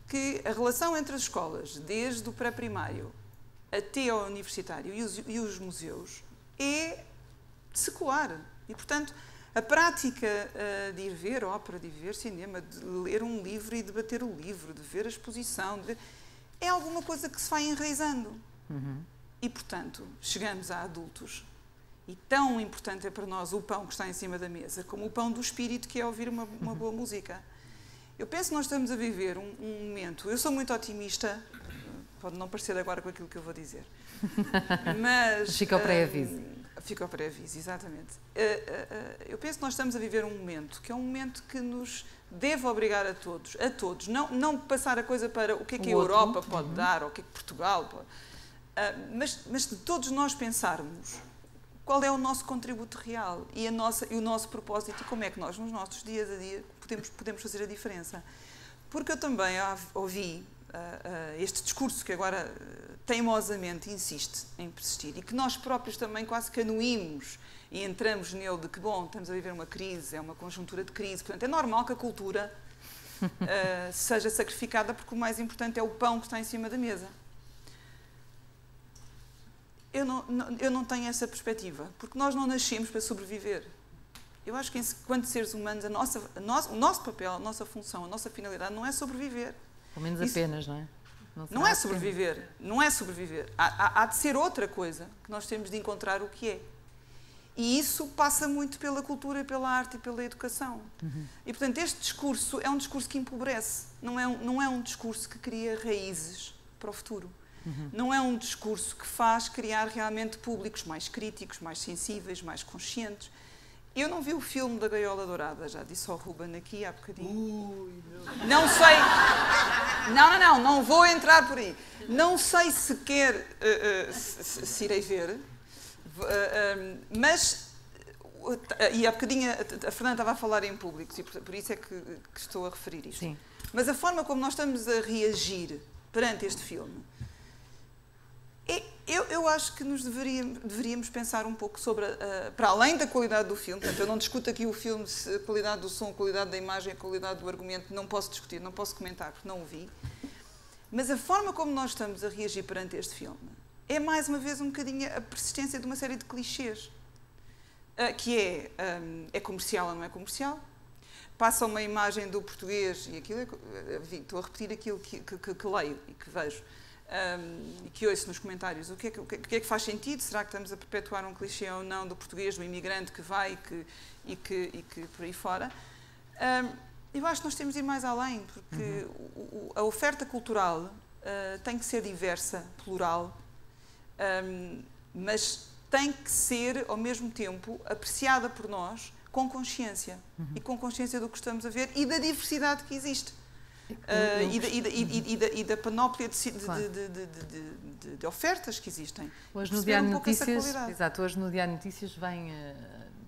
que a relação entre as escolas, desde o pré-primário até ao universitário e os museus, é secular. E, portanto, a prática de ir ver ópera, de ir ver cinema, de ler um livro e debater o livro, de ver a exposição, é alguma coisa que se vai enraizando. E, portanto, chegamos a adultos e tão importante é para nós o pão que está em cima da mesa como o pão do espírito, que é ouvir uma boa música. Eu penso que nós estamos a viver um momento... Eu sou muito otimista, pode não parecer agora com aquilo que eu vou dizer, mas... Fica ao pré-aviso. Fica ao pré-aviso, exatamente. Eu penso que nós estamos a viver um momento que é um momento que nos deve obrigar a todos, não passar a coisa para o que é que a Europa pode dar, ou o que é que Portugal pode... Mas de todos nós pensarmos qual é o nosso contributo real e o nosso propósito e como é que nós, nos nossos dias a dia, podemos fazer a diferença. Porque eu também ouvi este discurso que agora teimosamente insiste em persistir e que nós próprios também quase que anuímos e entramos nele de que, bom, estamos a viver uma crise, é uma conjuntura de crise, portanto é normal que a cultura seja sacrificada porque o mais importante é o pão que está em cima da mesa. Eu não tenho essa perspectiva, porque nós não nascemos para sobreviver. Eu acho que, enquanto seres humanos, o nosso papel, a nossa função, a nossa finalidade não é sobreviver. Pelo menos apenas, não é? Não é sobreviver, não é sobreviver. Há de ser outra coisa que nós temos de encontrar o que é. E isso passa muito pela cultura, pela arte e pela educação. E, portanto, este discurso é um discurso que empobrece, não é um discurso que cria raízes para o futuro. Não é um discurso que faz criar realmente públicos mais críticos, mais sensíveis, mais conscientes. Eu não vi o filme da Gaiola Dourada, já disse ao Ruben aqui há bocadinho. Não sei. Não vou entrar por aí. Não sei sequer se irei ver, mas. E há bocadinho a Fernanda estava a falar em público, e por isso é que estou a referir isto. Sim. Mas a forma como nós estamos a reagir perante este filme. Eu acho que nos deveríamos pensar um pouco sobre, para além da qualidade do filme, portanto, eu não discuto aqui o filme, a qualidade do som, a qualidade da imagem, a qualidade do argumento, não posso discutir, não posso comentar, porque não o vi, mas a forma como nós estamos a reagir perante este filme é, mais uma vez, um bocadinho a persistência de uma série de clichês, que é comercial ou não é comercial, passa uma imagem do português, e aquilo estou a repetir aquilo que leio e que vejo, e que ouço nos comentários, o que é que faz sentido? Será que estamos a perpetuar um clichê ou não do português, do imigrante que vai e que por aí fora? Eu acho que nós temos de ir mais além, porque a oferta cultural tem que ser diversa, plural, mas tem que ser, ao mesmo tempo, apreciada por nós com consciência. E com consciência do que estamos a ver e da diversidade que existe. E da panóplia de ofertas que existem. Hoje no Diário de Notícias, exato, hoje no Diário de Notícias vem,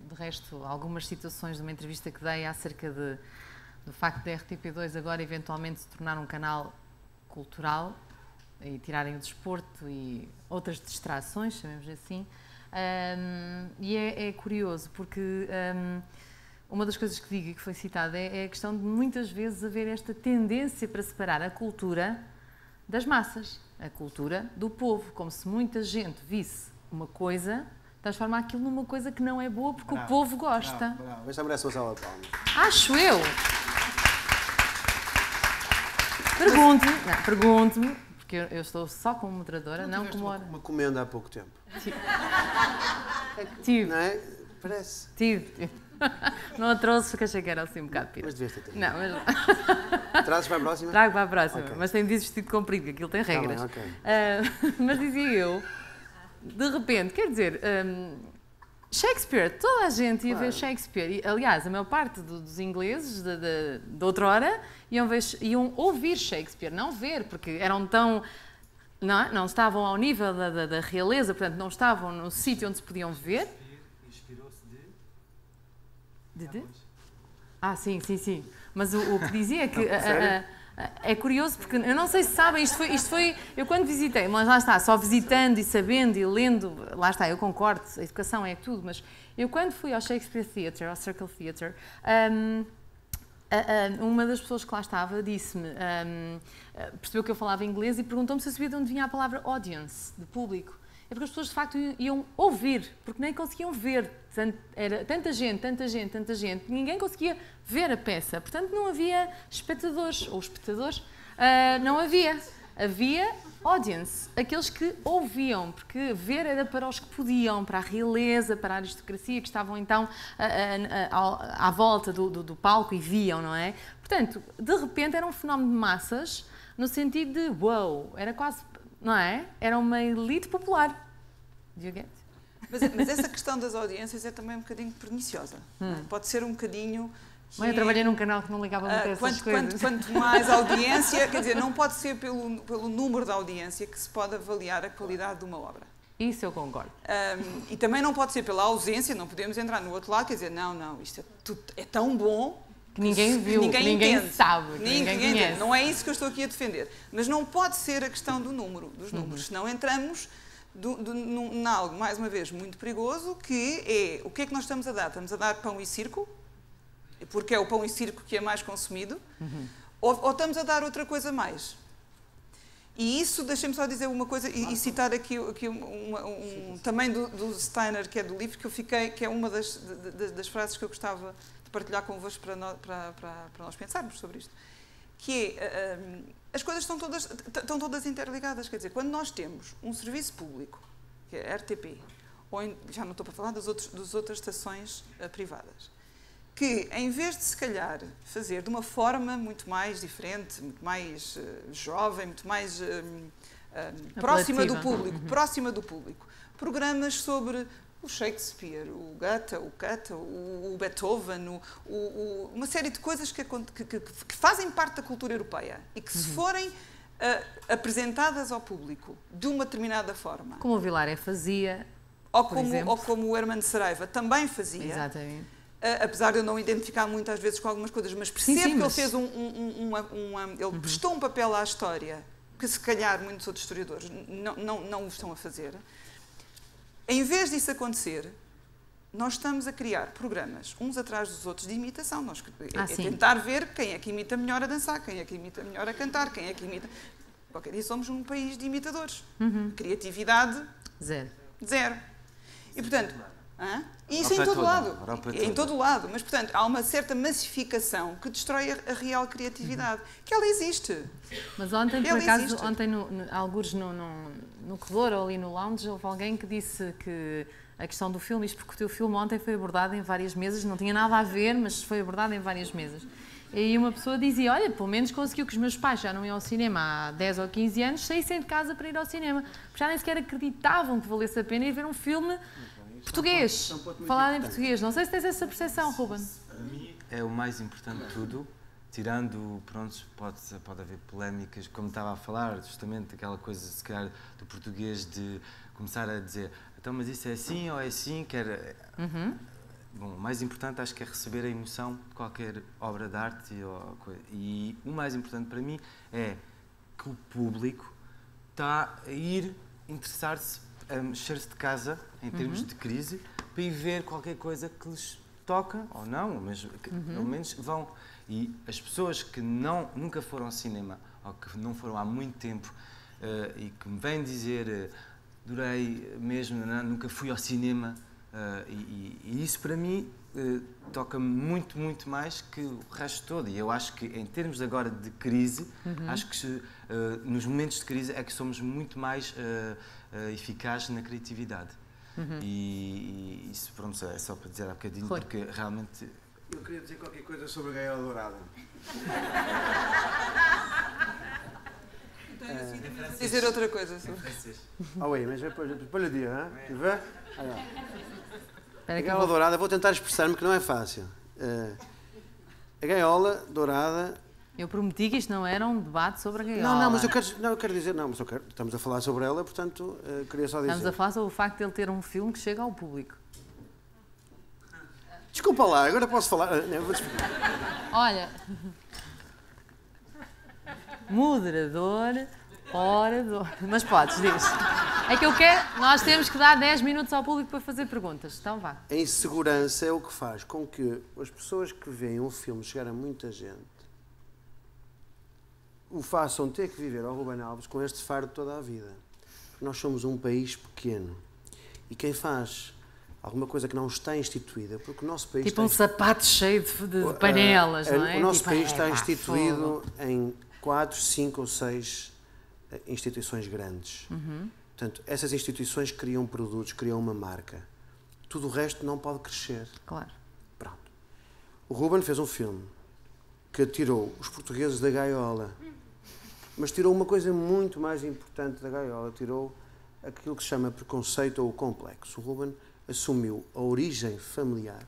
de resto, algumas citações de uma entrevista que dei acerca do facto da RTP2 agora eventualmente se tornar um canal cultural e tirarem o desporto e outras distrações, chamemos assim. E é curioso porque uma das coisas que digo e que foi citada é a questão de muitas vezes haver esta tendência para separar a cultura das massas, a cultura do povo, como se muita gente visse uma coisa, transforma aquilo numa coisa que não é boa porque o povo gosta. Bravo. Esta merece uma salva de palmas. Acho eu. Pergunte-me, porque eu estou só como moderadora, não como hora. Uma comenda há pouco tempo. Tive. Não é? Parece. Tive. Não a trouxe porque achei que era assim um bocado pira. Mas devias ter tido. Não, mas... Trazes para a próxima? Trago para a próxima, Okay. mas tem de vestido comprido, que aquilo tem regras. Tá bem, Mas dizia eu, de repente, quer dizer, Shakespeare, toda a gente ia ver Shakespeare. E, aliás, a maior parte dos ingleses de outrora iam ouvir Shakespeare, não ver, porque eram tão... Não estavam ao nível da realeza, portanto, não estavam no sítio onde se podiam ver. Inspirou-se De? Ah, sim. Mas o que dizia é que é curioso porque eu não sei se sabem, isto foi eu quando visitei, mas lá está, só visitando e sabendo e lendo, lá está, eu concordo, a educação é tudo, mas eu quando fui ao Shakespeare Theatre, ao Circle Theatre, uma das pessoas que lá estava disse-me, percebeu que eu falava inglês e perguntou-me se eu sabia de onde vinha a palavra audience, de público. É porque as pessoas de facto iam ouvir, porque nem conseguiam ver. Era tanta gente, ninguém conseguia ver a peça. Portanto, não havia espectadores, ou espectadores, não havia. Havia audience, aqueles que ouviam, porque ver era para os que podiam, para a realeza, para a aristocracia, que estavam então à volta do palco e viam, não é? Portanto, de repente era um fenómeno de massas, no sentido de, wow, era quase... Não é? Era uma elite popular. Do you get? Mas essa questão das audiências é também um bocadinho perniciosa. Pode ser um bocadinho... Eu trabalhei num canal que não ligava muito a essas coisas. Quanto mais audiência, quer dizer, não pode ser pelo número de audiência que se pode avaliar a qualidade de uma obra. Isso eu concordo. E também não pode ser pela ausência, não podemos entrar no outro lado, quer dizer, não, isto é tão bom... Que ninguém viu, que ninguém sabe, que ninguém conhece. Não é isso que eu estou aqui a defender. Mas não pode ser a questão dos números, senão entramos em algo, mais uma vez, muito perigoso, que é, o que é que nós estamos a dar? Estamos a dar pão e circo, porque é o pão e circo que é mais consumido, ou estamos a dar outra coisa mais? E isso, deixem-me só dizer uma coisa e citar aqui também do Steiner, que é do livro, que é uma das frases que eu gostava de partilhar convosco para nós pensarmos sobre isto, que é, as coisas estão todas interligadas, quer dizer, quando nós temos um serviço público, que é a RTP, já não estou para falar das outras estações privadas, que, em vez de, se calhar, fazer de uma forma muito mais diferente, muito mais jovem, muito mais próxima do público, programas sobre o Shakespeare, o Goethe, o Beethoven, uma série de coisas que fazem parte da cultura europeia e que, se forem apresentadas ao público de uma determinada forma... Como o Vilaré fazia, ou como o Hermano Saraiva também fazia... Exatamente. Apesar de eu não identificar muitas vezes com algumas coisas, mas percebo que ele fez ele prestou um papel à história que, se calhar, muitos outros historiadores não o estão a fazer. Em vez disso acontecer, nós estamos a criar programas, uns atrás dos outros, de imitação. Tentar ver quem é que imita melhor a dançar, quem é que imita melhor a cantar, quem é que imita... Qualquer dia somos um país de imitadores. Criatividade... Zero. E, portanto... E isso em todo lado. Em toda. todo lado. Mas, portanto, há uma certa massificação que destrói a real criatividade. Que ela existe. Mas ontem, por acaso, algures no corredor ou ali no lounge, houve alguém que disse que a questão do filme, isto porque o teu filme ontem foi abordado em várias mesas, não tinha nada a ver, mas foi abordado em várias mesas. E aí uma pessoa dizia, olha, pelo menos conseguiu que os meus pais já não iam ao cinema há 10 ou 15 anos, saíssem de casa para ir ao cinema. Porque já nem sequer acreditavam que valesse a pena ir ver um filme português, falar em português. Não sei se tens essa percepção, Ruben. Para mim é o mais importante de tudo, tirando, pronto, pode haver polémicas, como estava a falar, justamente aquela coisa, se calhar, do português de começar a dizer, então, mas isso é assim ou é assim, Bom, o mais importante acho que é receber a emoção de qualquer obra de arte e o mais importante para mim é que o público está a ir interessar-se, a mexer-se de casa em termos de crise, para ir ver qualquer coisa que lhes toca ou não, mas que, pelo menos vão. E as pessoas que nunca foram ao cinema ou que não foram há muito tempo e que me vêm dizer adorei mesmo, nunca fui ao cinema, e isso para mim toca-me muito, muito mais que o resto todo. E eu acho que em termos agora de crise, acho que nos momentos de crise é que somos muito mais eficazes na criatividade. E isso, pronto, é só para dizer há bocadinho, porque realmente... Eu queria dizer qualquer coisa sobre a Gaiola Dourada. Dizer outra coisa sobre Oui, mas depois lhe digo, hein? Tu vês? A Gaiola Dourada, vou tentar expressar-me que não é fácil. A Gaiola Dourada... Eu prometi que isto não era um debate sobre a gaiola. Não, mas eu quero dizer, estamos a falar sobre ela, portanto, queria só dizer... Estamos a falar sobre o facto de ele ter um filme que chega ao público. Desculpa lá, agora posso falar... Olha... Moderador, orador... Mas podes, diz. É que eu quero... Nós temos que dar 10 minutos ao público para fazer perguntas. Então vá. A insegurança é o que faz com que as pessoas que veem um filme chegar a muita gente o façam ter que viver ao Ruben Alves com este fardo toda a vida. Porque nós somos um país pequeno. E quem faz alguma coisa que não está instituída, porque o nosso país... Tipo um sapato cheio de panelas, não é? O nosso país está instituído em 4, 5 ou 6 instituições grandes. Portanto, essas instituições criam produtos, criam uma marca. Tudo o resto não pode crescer. Claro. Pronto. O Ruben fez um filme que tirou os portugueses da gaiola, mas tirou uma coisa muito mais importante da gaiola, tirou aquilo que se chama preconceito ou complexo. O Ruben assumiu a origem familiar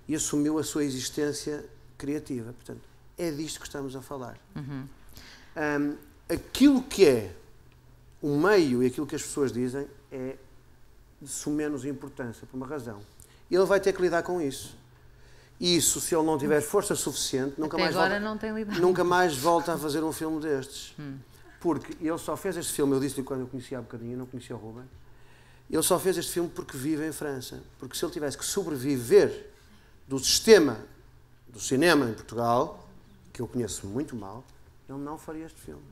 e assumiu a sua existência criativa. Portanto, é disto que estamos a falar. Aquilo que é o meio e aquilo que as pessoas dizem é de sumenos importância, por uma razão. E ele vai ter que lidar com isso. E isso, se ele não tiver força suficiente, nunca mais volta a fazer um filme destes. Porque ele só fez este filme, eu disse-lhe quando eu conhecia há bocadinho, eu não conhecia o Ruben, ele só fez este filme porque vive em França. Porque se ele tivesse que sobreviver do sistema do cinema em Portugal, que eu conheço muito mal, ele não faria este filme.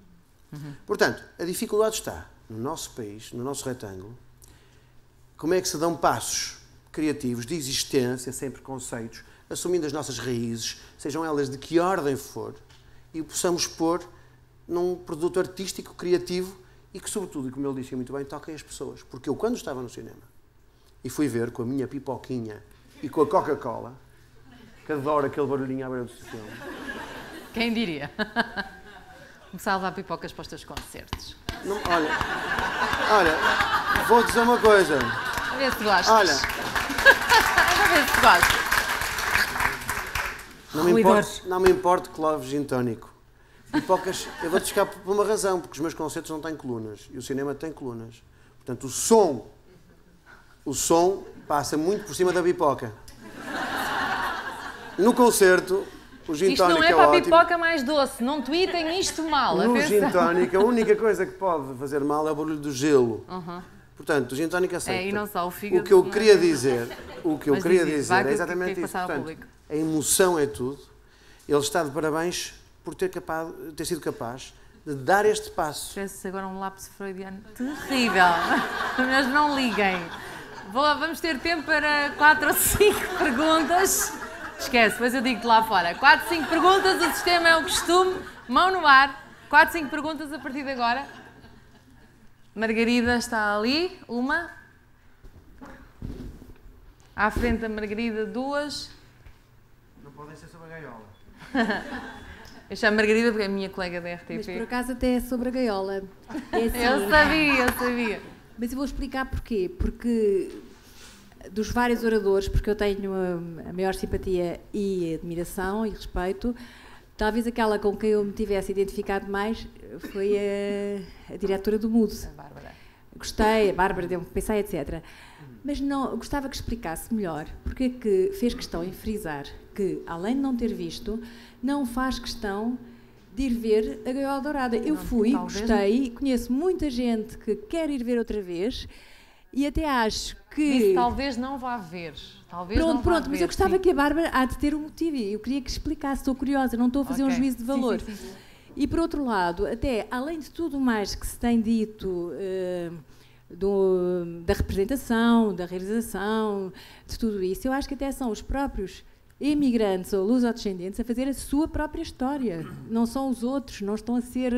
Portanto, a dificuldade está no nosso país, no nosso retângulo, como é que se dão passos criativos de existência, sem preconceitos, assumindo as nossas raízes, sejam elas de que ordem for, e o possamos pôr num produto artístico, criativo, e que, sobretudo, e como ele disse muito bem, toquem as pessoas. Porque eu, quando estava no cinema, e fui ver com a minha pipoquinha e com a Coca-Cola, que adoro aquele barulhinho à beira do filme. Quem diria? Começar a levar pipocas para os teus concertos. Não, olha, vou dizer uma coisa. A ver se gostas. Olha. A ver se gostas. Não me importa que leves gin tónico. Pipocas, eu vou-te buscar por uma razão, porque os meus concertos não têm colunas. E o cinema tem colunas. Portanto, o som passa muito por cima da pipoca. No concerto, o gin tónico é ótimo. Isto não é para a pipoca mais doce. Não tweetem isto mal. No gin tónico, a única coisa que pode fazer mal é o barulho do gelo. Portanto, o gin tónico aceita. E não só o fígado. O que eu queria dizer é exatamente isso. Portanto, a emoção é tudo. Ele está de parabéns por ter sido capaz de dar este passo. Parece agora um lapso freudiano terrível. Mas não liguem. Vamos ter tempo para 4 ou 5 perguntas. Esquece, depois eu digo-te lá fora. 4, 5 perguntas, o sistema é o costume. Mão no ar. 4, 5 perguntas a partir de agora. Margarida está ali. Uma. À frente da Margarida, 2. Não podem ser sobre a gaiola. Eu chamo Margarida porque é a minha colega da RTP. Mas por acaso até é sobre a gaiola. É assim. Eu sabia. Mas eu vou explicar porquê. Porque dos vários oradores, porque eu tenho a maior simpatia e admiração e respeito, talvez aquela com quem eu me tivesse identificado mais foi a diretora do MUD. A Bárbara. Gostei, a Bárbara deu-me que pensar, etc. Mas não, gostava que explicasse melhor porque é que fez questão em frisar que, além de não ter visto, não faz questão de ir ver a Gaiola Dourada. Eu fui, gostei, conheço muita gente que quer ir ver outra vez e até acho que... Disse, talvez não vá ver. Talvez não vá Pronto, mas ver, eu gostava sim. que a Bárbara há de ter um motivo e eu queria que explicasse, estou curiosa, não estou a fazer um juízo de valor. Sim. E por outro lado, até além de tudo mais que se tem dito da representação, da realização, de tudo isso, eu acho que até são os próprios imigrantes ou lusodescendentes a fazer a sua própria história. Não são os outros, não estão a ser...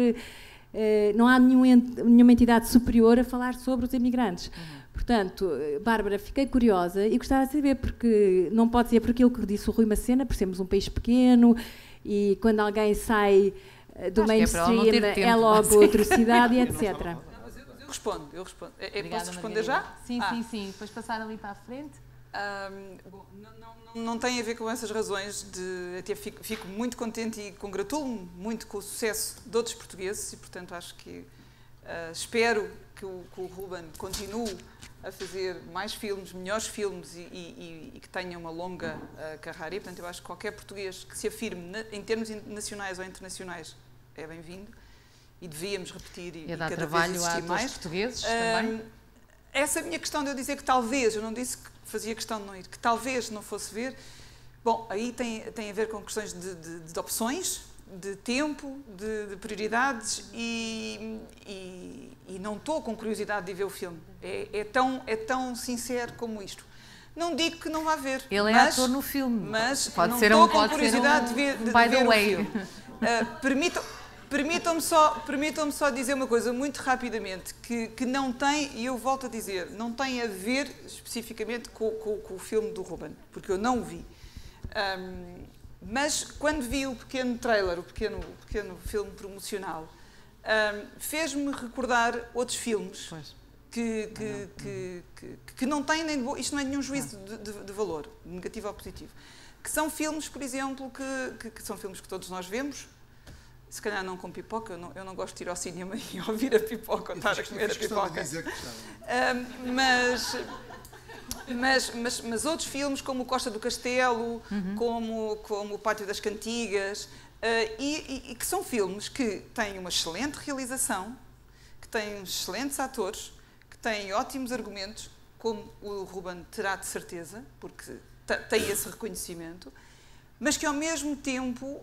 não há nenhuma entidade superior a falar sobre os imigrantes. Portanto, Bárbara, fiquei curiosa e gostava de saber, porque não pode ser por aquilo que disse o Rui Macena, por sermos um país pequeno e quando alguém sai do mainstream é logo atrocidade e etc. Eu respondo. Obrigada, Posso responder Margarida. já? Sim. Depois passar ali para a frente. Bom, não tem a ver com essas razões de até fico muito contente e congratulo-me muito com o sucesso de outros portugueses e, portanto, acho que espero que o Ruben continue a fazer mais filmes, melhores filmes e que tenha uma longa carreira. E, portanto, eu acho que qualquer português que se afirme em termos nacionais ou internacionais é bem-vindo e devíamos repetir e dar cada trabalho vez a existir atores mais. portugueses também. Essa minha questão de eu dizer que talvez, eu não disse que fazia questão de não ir, que talvez não fosse ver, bom, aí tem a ver com questões de opções, de tempo, de prioridades e não estou com curiosidade de ver o filme. É tão sincero como isto. Não digo que não vá ver. Ele é ator no filme. Mas pode não ser estou um, com curiosidade de ver o filme. Permitam-me só dizer uma coisa muito rapidamente, que não tem, e eu volto a dizer, não tem a ver especificamente com o filme do Ruben, porque eu não o vi. Mas quando vi o pequeno trailer, o pequeno filme promocional, fez-me recordar outros filmes que não têm nem... Isto não é nenhum juízo de valor, negativo ou positivo. Que são filmes, por exemplo, que são filmes que todos nós vemos, se calhar não com pipoca, eu não gosto de ir ao cinema e ouvir a pipoca ou estar a comer a pipoca. Mas outros filmes, como o Costa do Castelo, como o Pátio das Cantigas, e que são filmes que têm uma excelente realização, que têm excelentes atores, que têm ótimos argumentos, como o Ruben terá de certeza, porque tem esse reconhecimento, mas que ao mesmo tempo...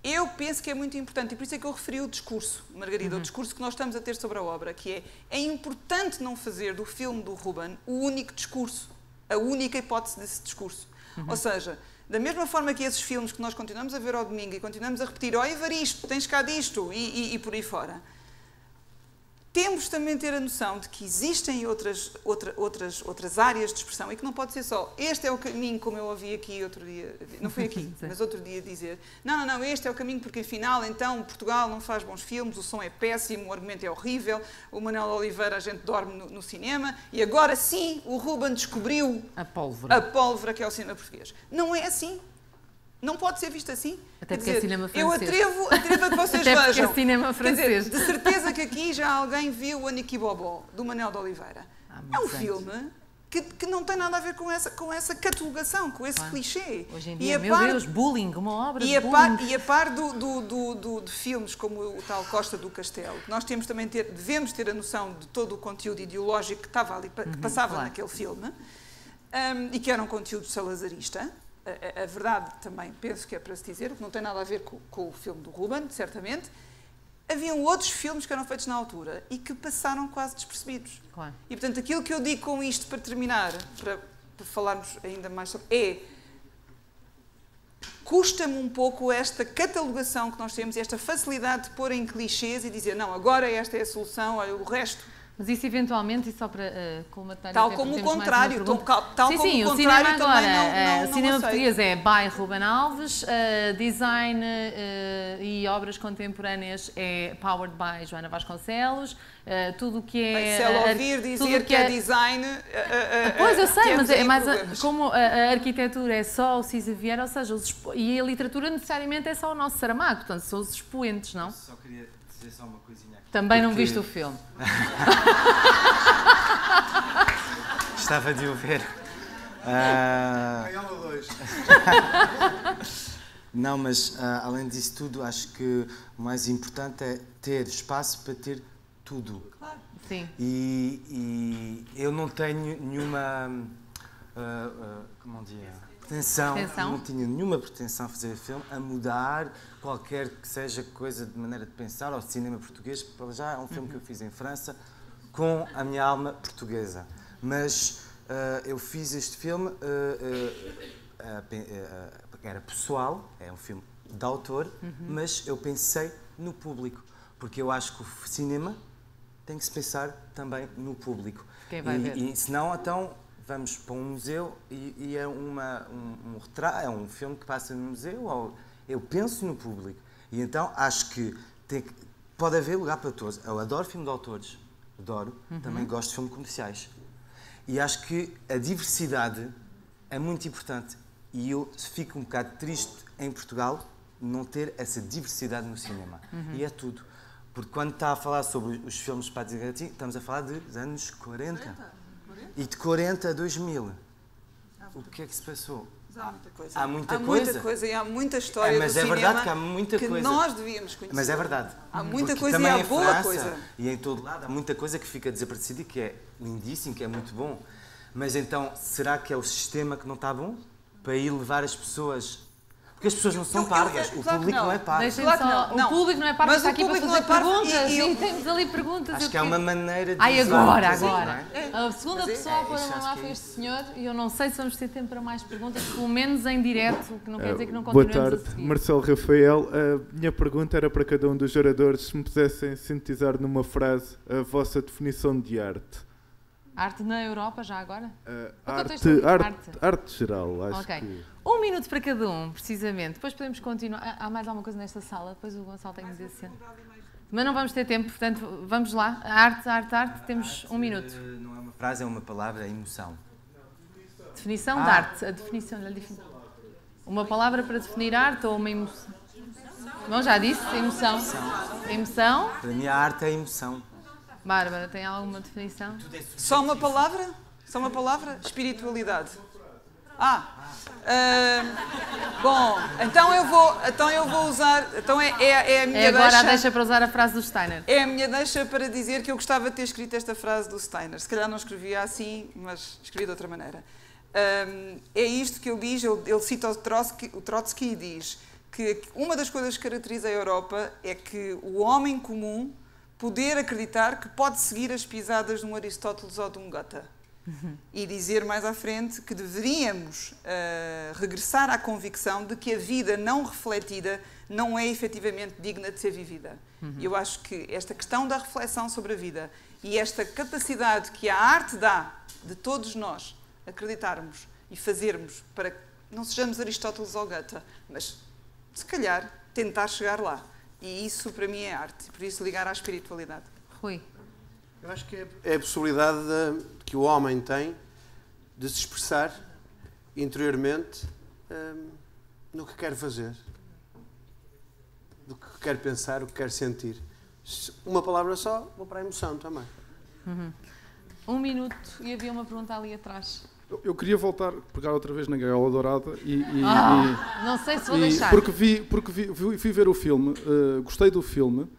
eu penso que é muito importante, e por isso é que eu referi o discurso, Margarida, o discurso que nós estamos a ter sobre a obra, que é importante não fazer do filme do Ruben o único discurso, a única hipótese desse discurso. Ou seja, da mesma forma que esses filmes que nós continuamos a ver ao domingo e continuamos a repetir, ó Evaristo, tens cá disto, e por aí fora, temos também de ter a noção de que existem outras áreas de expressão e que não pode ser só este é o caminho, como eu ouvi aqui outro dia, não foi aqui, mas outro dia dizer, não, este é o caminho porque afinal então Portugal não faz bons filmes, o som é péssimo, o argumento é horrível, o Manuel Oliveira a gente dorme no cinema e agora sim o Ruben descobriu a pólvora que é o cinema português. Não é assim. Não pode ser visto assim. Até porque é cinema francês. Eu atrevo a que vocês Até vejam. É cinema francês. Quer dizer, de certeza que aqui já alguém viu o Aniki Bobó, do Manuel de Oliveira. É um filme que não tem nada a ver com essa catalogação, com esse clichê. Hoje em dia, meu Deus, bullying, uma obra de bullying. E a par de filmes como o tal Costa do Castelo, que nós devemos ter a noção de todo o conteúdo ideológico que estava ali, que passava naquele filme, e que era um conteúdo salazarista. A verdade também penso que é para se dizer, que não tem nada a ver com o filme do Ruben, certamente. haviam outros filmes que eram feitos na altura e que passaram quase despercebidos. Claro. E, portanto, aquilo que eu digo com isto, para terminar, para falarmos ainda mais sobre, custa-me um pouco esta catalogação que nós temos, esta facilidade de pôr em clichês e dizer, não, agora esta é a solução, olha, o resto... Mas isso eventualmente, e só para colmatar... Tal como o contrário, tal como o o contrário cinema também agora, não cinema aceito. português é by Ruben Alves, design e obras contemporâneas é powered by Joana Vasconcelos, tudo o que é... Se ela ouvir dizer que é design... Pois, eu sei, mas é mais problemas. como a arquitetura é só o Cisa Vieira, ou seja, e a literatura necessariamente é só o nosso Saramago, portanto, são os expoentes, não? Só queria dizer só uma coisinha aqui. Também não viste o filme. Estava de o ver. Ela dois. Não, mas além disso tudo, acho que o mais importante é ter espaço para ter tudo. Claro. Sim. E eu não tenho nenhuma pretensão, não tinha nenhuma pretensão a fazer filme, a mudar qualquer que seja coisa de maneira de pensar, ao cinema português, para já é um filme que eu fiz em França, com a minha alma portuguesa. Mas eu fiz este filme, era pessoal, é um filme de autor, mas eu pensei no público, porque eu acho que o cinema tem que se pensar também no público. Quem vai ver? E senão, então, vamos para um museu e é um retrato, é um filme que passa no museu, ou eu penso no público. E então acho que pode haver lugar para todos. Eu adoro filme de autores, adoro, também gosto de filmes comerciais. E acho que a diversidade é muito importante. E eu fico um bocado triste em Portugal não ter essa diversidade no cinema. E é tudo. Porque quando está a falar sobre os filmes para dizer, estamos a falar dos anos 40. E de 40 a 2000. O que é que se passou? Há muita coisa. Há muita coisa e há muita história mas do é cinema verdade que há muita que coisa. nós devíamos conhecer. Mas é verdade. Há muita Porque coisa e também há em boa França, coisa. E em todo lado há muita coisa que fica desaparecida e que é lindíssimo, que é muito bom. Mas então, será que é o sistema que não está bom? Para ir levar as pessoas... Porque as pessoas não são pargas, o claro público não é pargo. Deixem Claro que só, não. o público não é parvo, Mas está o aqui para público fazer não é parvo perguntas e eu- temos ali perguntas. Acho que é uma maneira de... Ai, usar agora, coisas, agora. não é? A segunda pessoa a pôr a isso mão acho lá que foi é este senhor e eu não sei se vamos ter tempo para mais perguntas, pelo menos em direto, que não quer dizer que não Boa continuemos tarde, a seguir. Marcelo Rafael. A minha pergunta era para cada um dos oradores, se me pudessem sintetizar numa frase a vossa definição de arte. Arte na Europa, já agora? Arte geral, acho Ok. que... 1 minuto para cada um, precisamente. Depois podemos continuar. Há mais alguma coisa nesta sala? Depois o Gonçalo tem que dizer assim. Mas não vamos ter tempo, portanto, vamos lá. Arte, temos 1 minuto. Não é uma frase, é uma palavra, é emoção. Definição de arte. A definição. Uma palavra para definir arte ou uma emoção? Bom, já disse, emoção. Emoção. Para mim a arte é emoção. Bárbara, tem alguma definição? Só uma palavra? Só uma palavra? Espiritualidade. Bom, então eu vou usar. Então é a minha agora a deixa para usar a frase do Steiner. É a minha deixa para dizer que eu gostava de ter escrito esta frase do Steiner. Se calhar não escrevia assim, mas escrevi de outra maneira. É isto que ele diz, ele cita o Trotsky e diz que uma das coisas que caracteriza a Europa é que o homem comum poder acreditar que pode seguir as pisadas de um Aristóteles ou de um Goethe. E dizer mais à frente que deveríamos regressar à convicção de que a vida não refletida não é efetivamente digna de ser vivida. Eu acho que esta questão da reflexão sobre a vida e esta capacidade que a arte dá de todos nós acreditarmos e fazermos para que não sejamos Aristóteles ou Goethe, mas se calhar tentar chegar lá. E isso para mim é arte, por isso ligar à espiritualidade. Rui. Eu acho que é a possibilidade que o homem tem de se expressar interiormente no que quer fazer, do que quer pensar, o que quer sentir. Uma palavra só, vou para a emoção também. 1 minuto e havia uma pergunta ali atrás. Eu queria pegar outra vez na Gaiola Dourada não sei se vou deixar. Porque fui ver o filme, gostei do filme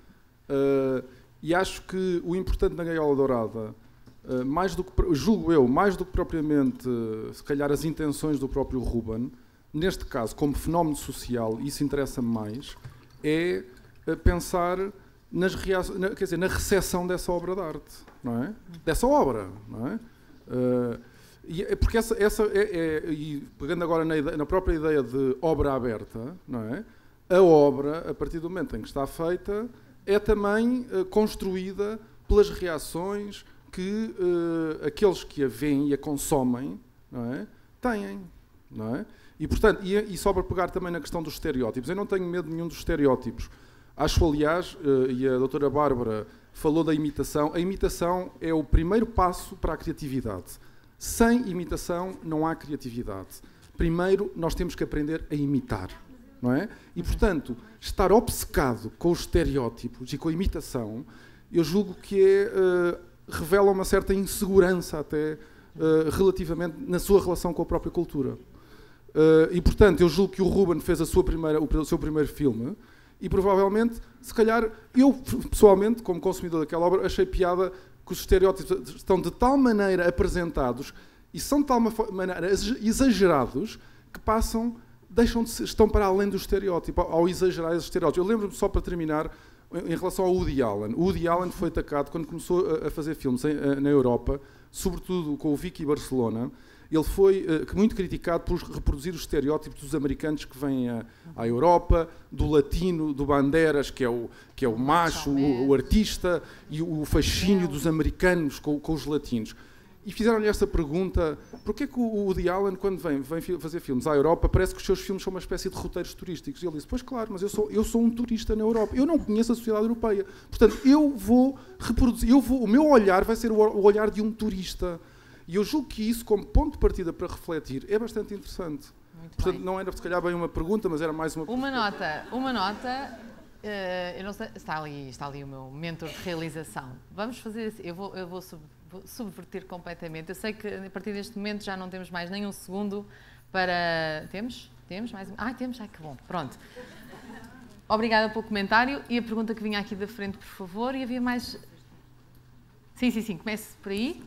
e acho que o importante na Gaiola Dourada, julgo eu, mais do que propriamente, se calhar, as intenções do próprio Ruben, neste caso, como fenómeno social, isso interessa-me mais, é pensar na recepção dessa obra de arte, não é? Dessa obra, não é? Porque e pegando agora na própria ideia de obra aberta, não é? A obra, a partir do momento em que está feita, é também construída pelas reações que aqueles que a veem e a consomem, não é? Têm, não é? E, portanto, e só para pegar também na questão dos estereótipos, eu não tenho medo nenhum dos estereótipos. Acho, aliás, e a doutora Bárbara falou da imitação, a imitação é o primeiro passo para a criatividade. Sem imitação não há criatividade. Primeiro, nós temos que aprender a imitar, não é? E, portanto, estar obcecado com os estereótipos e com a imitação, eu julgo que revela uma certa insegurança até relativamente na sua relação com a própria cultura. E, portanto, eu julgo que o Ruben fez o seu primeiro filme e, provavelmente, se calhar, eu, pessoalmente, como consumidor daquela obra, achei piada que os estereótipos estão de tal maneira apresentados e são de tal maneira exagerados que estão para além do estereótipo, ao exagerar esses estereótipos. Eu lembro-me, só para terminar, em relação ao Woody Allen. O Woody Allen foi atacado quando começou a fazer filmes na Europa, sobretudo com o Vicky Barcelona. Ele foi muito criticado por reproduzir os estereótipos dos americanos que vêm à Europa, do latino, do Banderas, que é o macho, o artista, e o fascínio dos americanos com os latinos. E fizeram-lhe essa pergunta: porquê que o Woody Allen, quando vem fazer filmes à Europa, parece que os seus filmes são uma espécie de roteiros turísticos? E ele disse: pois claro, mas eu sou um turista na Europa, eu não conheço a sociedade europeia, portanto eu vou reproduzir, o meu olhar vai ser o olhar de um turista. E eu julgo que isso, como ponto de partida para refletir, é bastante interessante. Muito portanto, bem. não era se calhar bem uma pergunta, mas era mais uma... Uma nota, eu não sei, está ali o meu mentor de realização. Vamos fazer assim, eu vou subverter completamente. Eu sei que a partir deste momento já não temos mais nem um segundo para... Temos? Temos mais um? Temos, que bom, pronto. Obrigada pelo comentário. E a pergunta que vinha aqui da frente, por favor, e havia mais... Sim, comece por aí.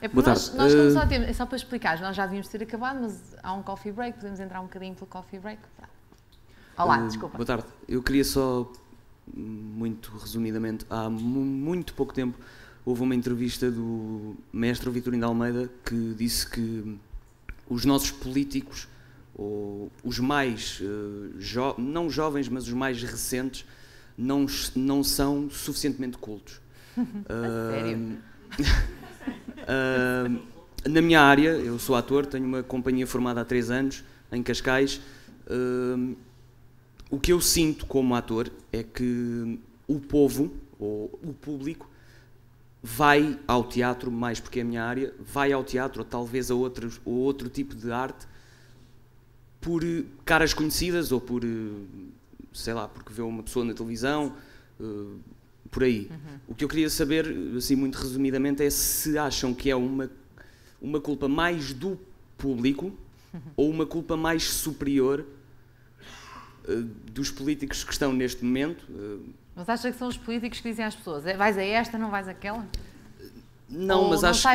É porque nós como só temos, é só para explicar, nós já devíamos ter acabado, mas há um coffee break, podemos entrar um bocadinho pelo coffee break. Olá, desculpa. Boa tarde. Eu queria só, muito resumidamente, há muito pouco tempo, houve uma entrevista do mestre Vitorino de Almeida que disse que os nossos políticos, ou os mais, não jovens, mas os mais recentes, não são suficientemente cultos. Sério? Na minha área, eu sou ator, tenho uma companhia formada há 3 anos, em Cascais. O que eu sinto como ator é que o povo, ou o público, vai ao teatro, mais porque é a minha área, vai ao teatro, ou talvez a outro tipo de arte, por caras conhecidas, ou por, sei lá, porque vê uma pessoa na televisão, por aí. O que eu queria saber, assim muito resumidamente, é se acham que é uma culpa mais do público ou uma culpa mais superior dos políticos que estão neste momento. Mas acha que são os políticos que dizem às pessoas: vais a esta, não vais àquela? Não, ou mas não acho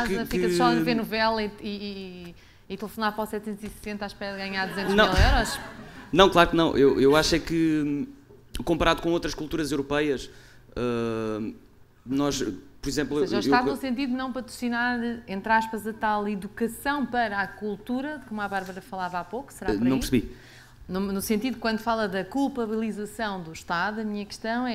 que... Fica só a ver novela e telefonar para o 760 à espera de ganhar 200 mil euros? Não, claro que não. Eu acho é que, comparado com outras culturas europeias, nós, por exemplo... Ou seja, está no sentido de não patrocinar, entre aspas, a tal educação para a cultura, como a Bárbara falava há pouco, será por aí? Não percebi. No sentido, quando fala da culpabilização do Estado, a minha questão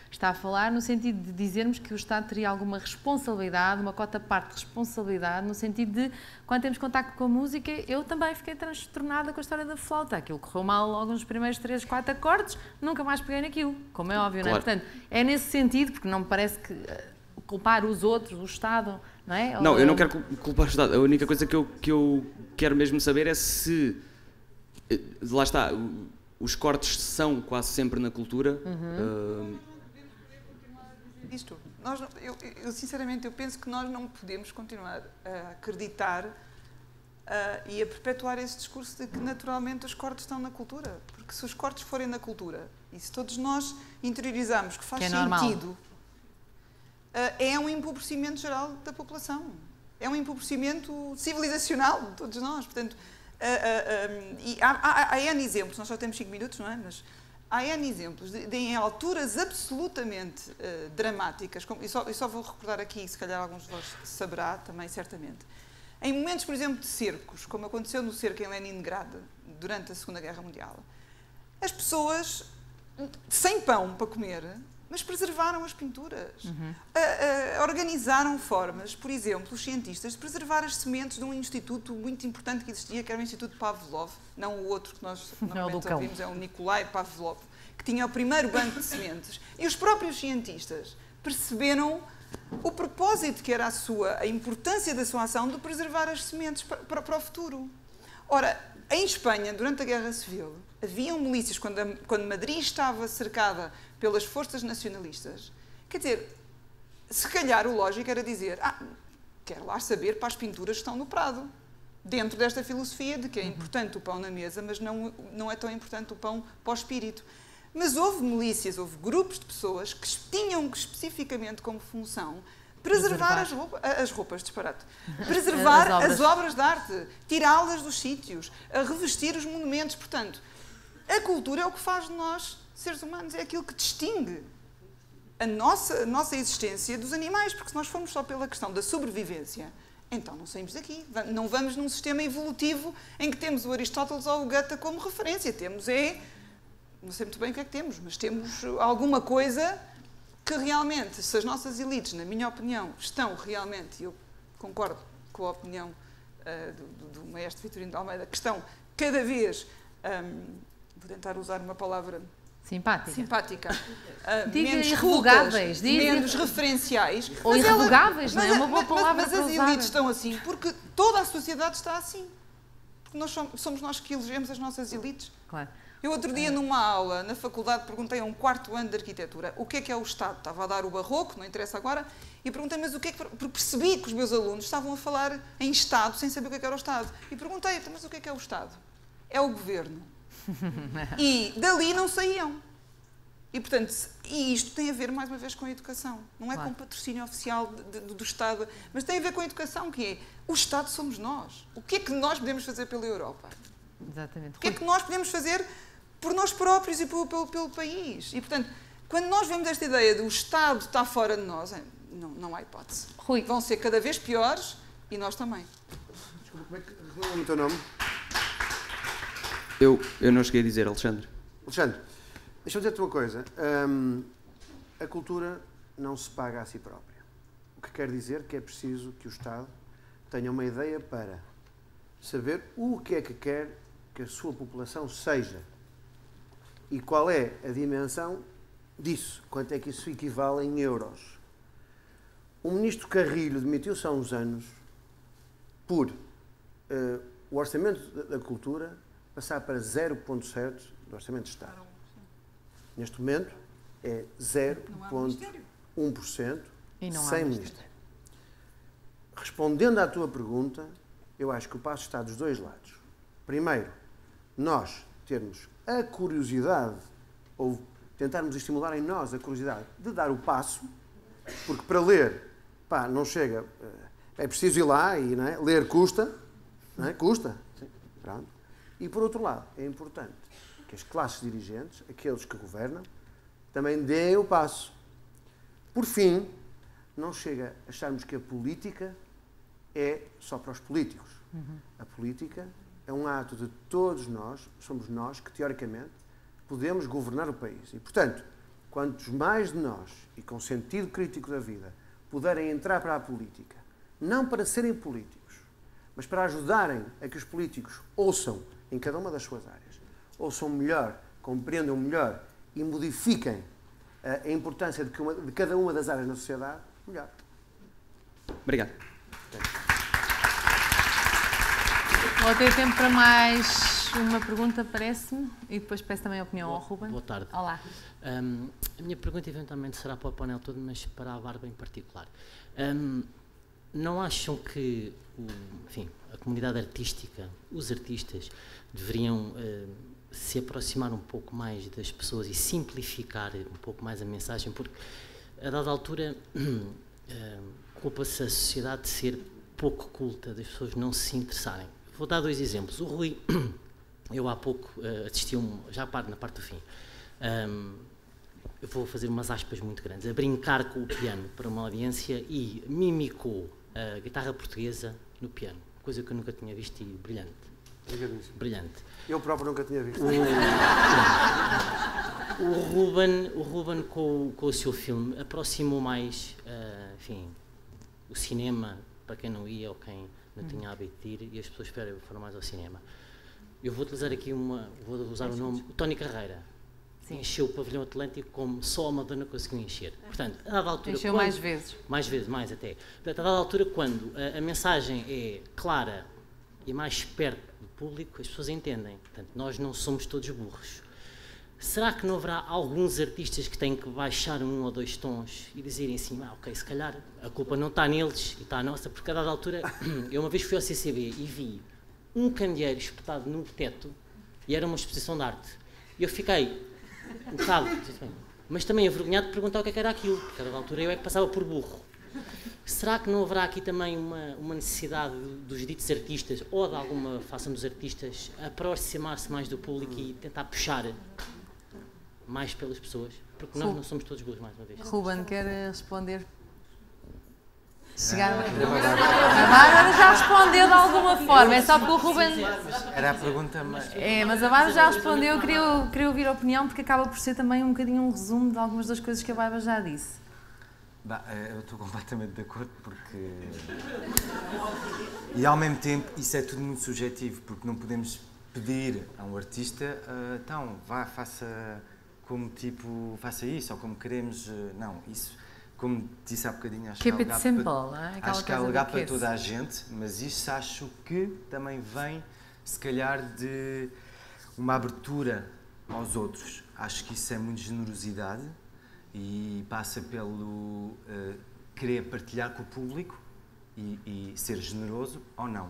está a falar no sentido de dizermos que o Estado teria alguma responsabilidade, uma cota parte de responsabilidade, no sentido de, quando temos contacto com a música, eu também fiquei transtornada com a história da flauta. Aquilo correu mal logo nos primeiros 3, 4 acordes, nunca mais peguei naquilo, como é óbvio, claro. Não é? Portanto, é nesse sentido, porque não me parece que culpar os outros, o Estado, não é? Não, eu não quero culpar o Estado. A única coisa que eu quero mesmo saber é se... Lá está, os cortes são quase sempre na cultura. Isto, eu sinceramente penso que nós não podemos continuar a acreditar e a perpetuar esse discurso de que naturalmente os cortes estão na cultura. Porque se os cortes forem na cultura e se todos nós interiorizamos que faz sentido, é um empobrecimento geral da população. É um empobrecimento civilizacional de todos nós. Portanto, e há N exemplos, nós só temos 5 minutos, não é? Mas há N exemplos em alturas absolutamente dramáticas, e só vou recordar aqui, se calhar alguns de vós saberá também, certamente. Em momentos, por exemplo, de cercos, como aconteceu no cerco em Leningrado, durante a Segunda Guerra Mundial, as pessoas, sem pão para comer, mas preservaram as pinturas. Organizaram formas, por exemplo, os cientistas, de preservar as sementes de um instituto muito importante que existia, que era o Instituto Pavlov, não o outro que nós normalmente ouvimos, é o Nikolai Pavlov, que tinha o primeiro banco de sementes. E os próprios cientistas perceberam o propósito que era a importância da sua ação de preservar as sementes para o futuro. Ora, em Espanha, durante a Guerra Civil, haviam milícias, quando Madrid estava cercada pelas forças nacionalistas. Quer dizer, se calhar o lógico era dizer, quero lá saber para as pinturas que estão no Prado. Dentro desta filosofia de que é importante o pão na mesa, mas não é tão importante o pão para o espírito. Mas houve milícias, houve grupos de pessoas que tinham especificamente como função preservar as roupas, disparate. Preservar as obras de arte, tirá-las dos sítios, revestir os monumentos. Portanto, a cultura é o que faz de nós, seres humanos, é aquilo que distingue a nossa existência dos animais, porque se nós formos só pela questão da sobrevivência, então não saímos daqui. Não vamos num sistema evolutivo em que temos o Aristóteles ou o Goethe como referência. Temos não sei muito bem o que é que temos, mas temos alguma coisa que realmente, se as nossas elites, na minha opinião, estão realmente, e eu concordo com a opinião do maestro Vitorino de Almeida, que estão cada vez, vou tentar usar uma palavra simpática, menos irrevogáveis, menos referenciais. Ou irrevogáveis, não é uma boa palavra mas as elites estão assim porque toda a sociedade está assim. Porque somos nós que elegemos as nossas elites. Claro. Eu outro dia, numa aula na faculdade, perguntei a um 4º ano de arquitetura o que é o Estado. Estava a dar o barroco, não interessa agora, e perguntei, mas o que é que... Porque percebi que os meus alunos estavam a falar em Estado, sem saber o que era o Estado. E perguntei, mas o que é o Estado? É o governo. E dali não saíam. E, portanto, isto tem a ver, mais uma vez, com a educação. Não é com patrocínio oficial do Estado, mas tem a ver com a educação, que é o Estado somos nós. O que é que nós podemos fazer pela Europa? Exatamente. O que é que nós podemos fazer por nós próprios e pelo país? E, portanto, quando nós vemos esta ideia de o Estado está fora de nós, não há hipótese. Rui. Vão ser cada vez piores e nós também. Desculpa, como é que relembra o teu nome? Eu não cheguei a dizer, Alexandre. Alexandre, deixa-me dizer-te uma coisa. A cultura não se paga a si própria. O que quer dizer que é preciso que o Estado tenha uma ideia para saber o que é que quer que a sua população seja e qual é a dimensão disso, quanto é que isso equivale em euros. O ministro Carrilho demitiu-se há uns anos por o orçamento da cultura passar para 0,7% do orçamento de Estado. Neste momento é 0,1% sem ministro. Respondendo à tua pergunta, eu acho que o passo está dos dois lados. Primeiro, nós termos a curiosidade, ou tentarmos estimular em nós a curiosidade de dar o passo, porque para ler, não chega, é preciso ir lá e ler custa, não é? Custa. Sim. Pronto. E por outro lado, é importante que as classes dirigentes, aqueles que governam, também deem o passo. Por fim, não chega a acharmos que a política é só para os políticos. A política é um ato de todos nós, somos nós que, teoricamente, podemos governar o país. E, portanto, quantos mais de nós, e com sentido crítico da vida, puderem entrar para a política, não para serem políticos, mas para ajudarem a que os políticos ouçam, em cada uma das suas áreas, ouçam melhor, compreendam melhor e modifiquem a importância de cada uma das áreas na sociedade, melhor. Obrigado. Vou ter tempo para mais uma pergunta, parece-me, e depois peço também a opinião ao Ruben. Boa tarde. Olá. A minha pergunta eventualmente será para o painel todo, mas para a Bárbara em particular. Não acham que a comunidade artística, os artistas, deveriam se aproximar um pouco mais das pessoas e simplificar um pouco mais a mensagem? Porque, a dada altura, culpa-se a sociedade de ser pouco culta, das pessoas não se interessarem. Vou dar 2 exemplos. O Rui, eu há pouco assisti já na parte do fim, Eu vou fazer umas aspas muito grandes, a brincar com o piano para uma audiência e mimicou a guitarra portuguesa no piano, coisa que eu nunca tinha visto e brilhante. Brilhante. Eu próprio nunca tinha visto. O Ruben com o seu filme aproximou mais, enfim, o cinema para quem não ia ou quem não tinha hábito de ir, e as pessoas foram mais ao cinema. Eu vou utilizar aqui vou usar o nome, o Tony Carreira. Sim. Encheu o pavilhão Atlântico como só a Madonna conseguiu encher. Portanto, a dada altura... Encheu mais vezes. Mais vezes, mais até. Portanto, a dada altura, quando a mensagem é clara e mais perto do público, as pessoas entendem. Portanto, nós não somos todos burros. Será que não haverá alguns artistas que têm que baixar 1 ou 2 tons e dizerem assim, ok, se calhar a culpa não está neles e está a nossa, porque a dada altura, eu uma vez fui ao CCB e vi um candeeiro espetado no teto e era uma exposição de arte. E eu fiquei um bocado, mas também envergonhado de perguntar o que era aquilo, porque a dada altura eu é que passava por burro. Será que não haverá aqui também uma necessidade dos ditos artistas, ou de alguma fação dos artistas, aproximar-se mais do público e tentar puxar mais pelas pessoas? Porque nós não somos todos burros, mais uma vez. Ruben, quer responder? A Bárbara já respondeu de alguma forma, é só porque o Ruben... Era a pergunta, mas... mas a Bárbara já respondeu, eu queria ouvir a opinião, porque acaba por ser também um bocadinho um resumo de algumas das coisas que a Bárbara já disse. Eu estou completamente de acordo, porque... E ao mesmo tempo, isso é tudo muito subjetivo, porque não podemos pedir a um artista, então, vá, faça isso, ou como queremos, não, isso... Como disse há bocadinho, acho que é legal para toda a gente, mas isso acho que também vem, se calhar, de uma abertura aos outros. Acho que isso é muito generosidade e passa pelo querer partilhar com o público e ser generoso ou não.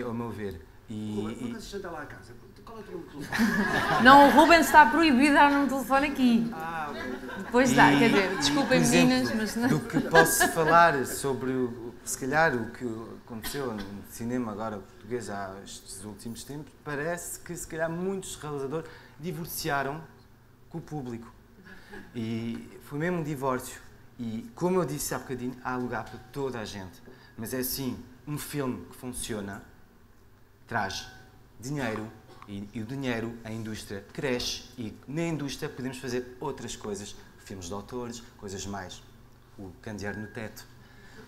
Ao meu ver. Quando se senta lá a casa, qual é o teu telefone? Não, o Ruben está proibido dar um telefone aqui. Depois dá, quer dizer, desculpem meninas, mas não. Do que posso falar sobre, se calhar, o que aconteceu no cinema agora português há estes últimos tempos, parece que, se calhar, muitos realizadores divorciaram com o público. E foi mesmo um divórcio. E, como eu disse há bocadinho, há lugar para toda a gente. Mas é assim, um filme que funciona traz dinheiro e o dinheiro, a indústria cresce e na indústria podemos fazer outras coisas, filmes de autores, coisas mais, o candeeiro no teto.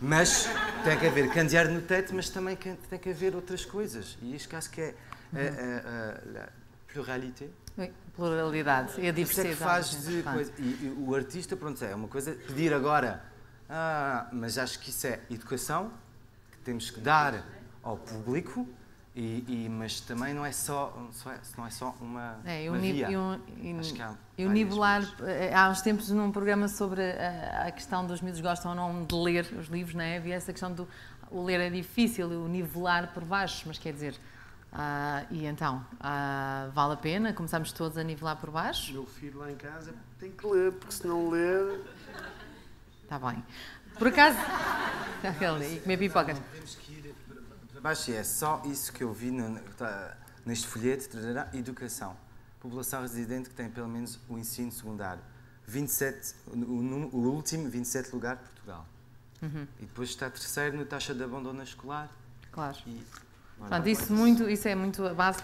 Mas tem que haver candeeiro no teto, mas também tem que haver outras coisas. E isto acho que é a pluralité. Pluralidade e a diversidade. Isso é que faz de coisa. E o artista, pronto, é uma coisa, pedir agora, mas acho que isso é educação, que temos que dar ao público. Mas também não é só uma via. Acho que há nivelar, há uns tempos num programa sobre a questão dos miúdos gostam ou não de ler os livros, não é? Havia essa questão do o ler é difícil, o nivelar por baixo, mas quer dizer, e então, vale a pena? Começamos todos a nivelar por baixo? Meu filho lá em casa tem que ler, porque se não ler... Está bem. Por acaso... e comer pipocas. Baixo é só isso que eu vi neste folheto, educação. População residente que tem pelo menos o ensino secundário. 27, o último, 27 lugar, Portugal. E depois está terceiro na taxa de abandono escolar. Claro. Pronto, isso é muito a base.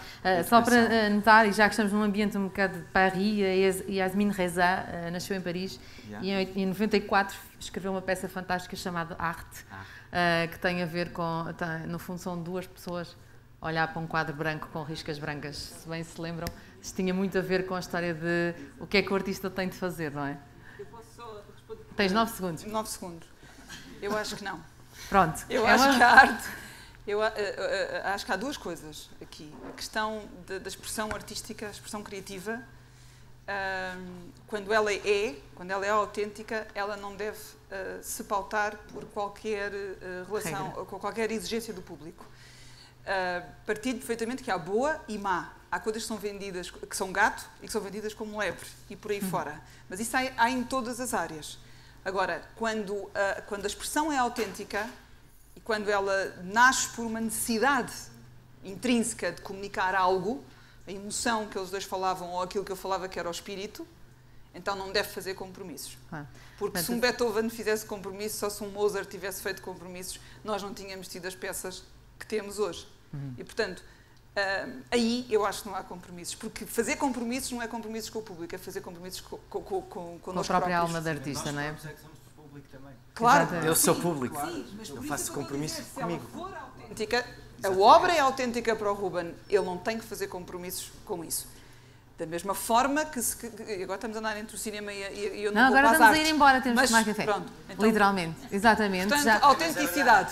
Só para notar, e já que estamos num ambiente um bocado de Paris, Yasmine Reza nasceu em Paris e em 94 escreveu uma peça fantástica chamada Arte. Que tem a ver com, no fundo são duas pessoas a olhar para um quadro branco com riscas brancas, se bem se lembram, isto tinha muito a ver com a história de o que é que o artista tem de fazer, não é? Eu posso só responder? Tens 9 segundos. 9 segundos. Eu acho que não. Pronto. Eu acho que a arte, acho que há duas coisas aqui. A questão da expressão artística, a expressão criativa, quando ela é autêntica, ela não deve se pautar por qualquer relação, com qualquer exigência do público. Partilho perfeitamente que há boa e má. Há coisas que são vendidas, que são gato e que são vendidas como lebre e por aí fora. Mas isso há em todas as áreas. Agora, quando a expressão é autêntica e quando ela nasce por uma necessidade intrínseca de comunicar algo, a emoção que eles dois falavam ou aquilo que eu falava que era o espírito, então não deve fazer compromissos. Porque se um Beethoven fizesse compromissos ou se um Mozart tivesse feito compromissos, nós não tínhamos tido as peças que temos hoje. E, portanto, aí eu acho que não há compromissos. Porque fazer compromissos não é compromissos com o público, é fazer compromissos com a própria alma da artista, não é? Nós somos público também. Claro. Eu sou público. Sim, mas eu faço compromisso comigo. Se ela for autêntica, a obra é autêntica para o Ruben, ele não tem que fazer compromissos com isso. Da mesma forma que agora estamos a andar entre o cinema e eu não vou agora para as estamos artes, a ir embora, temos mas, que tomar café. Pronto, então, literalmente, exatamente. Portanto, autenticidade.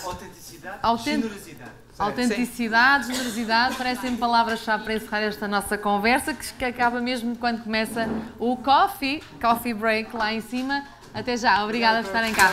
Generosidade. Autenticidade, generosidade, parecem palavras-chave para encerrar esta nossa conversa, que acaba mesmo quando começa o coffee break lá em cima. Até já, obrigada por estarem cá.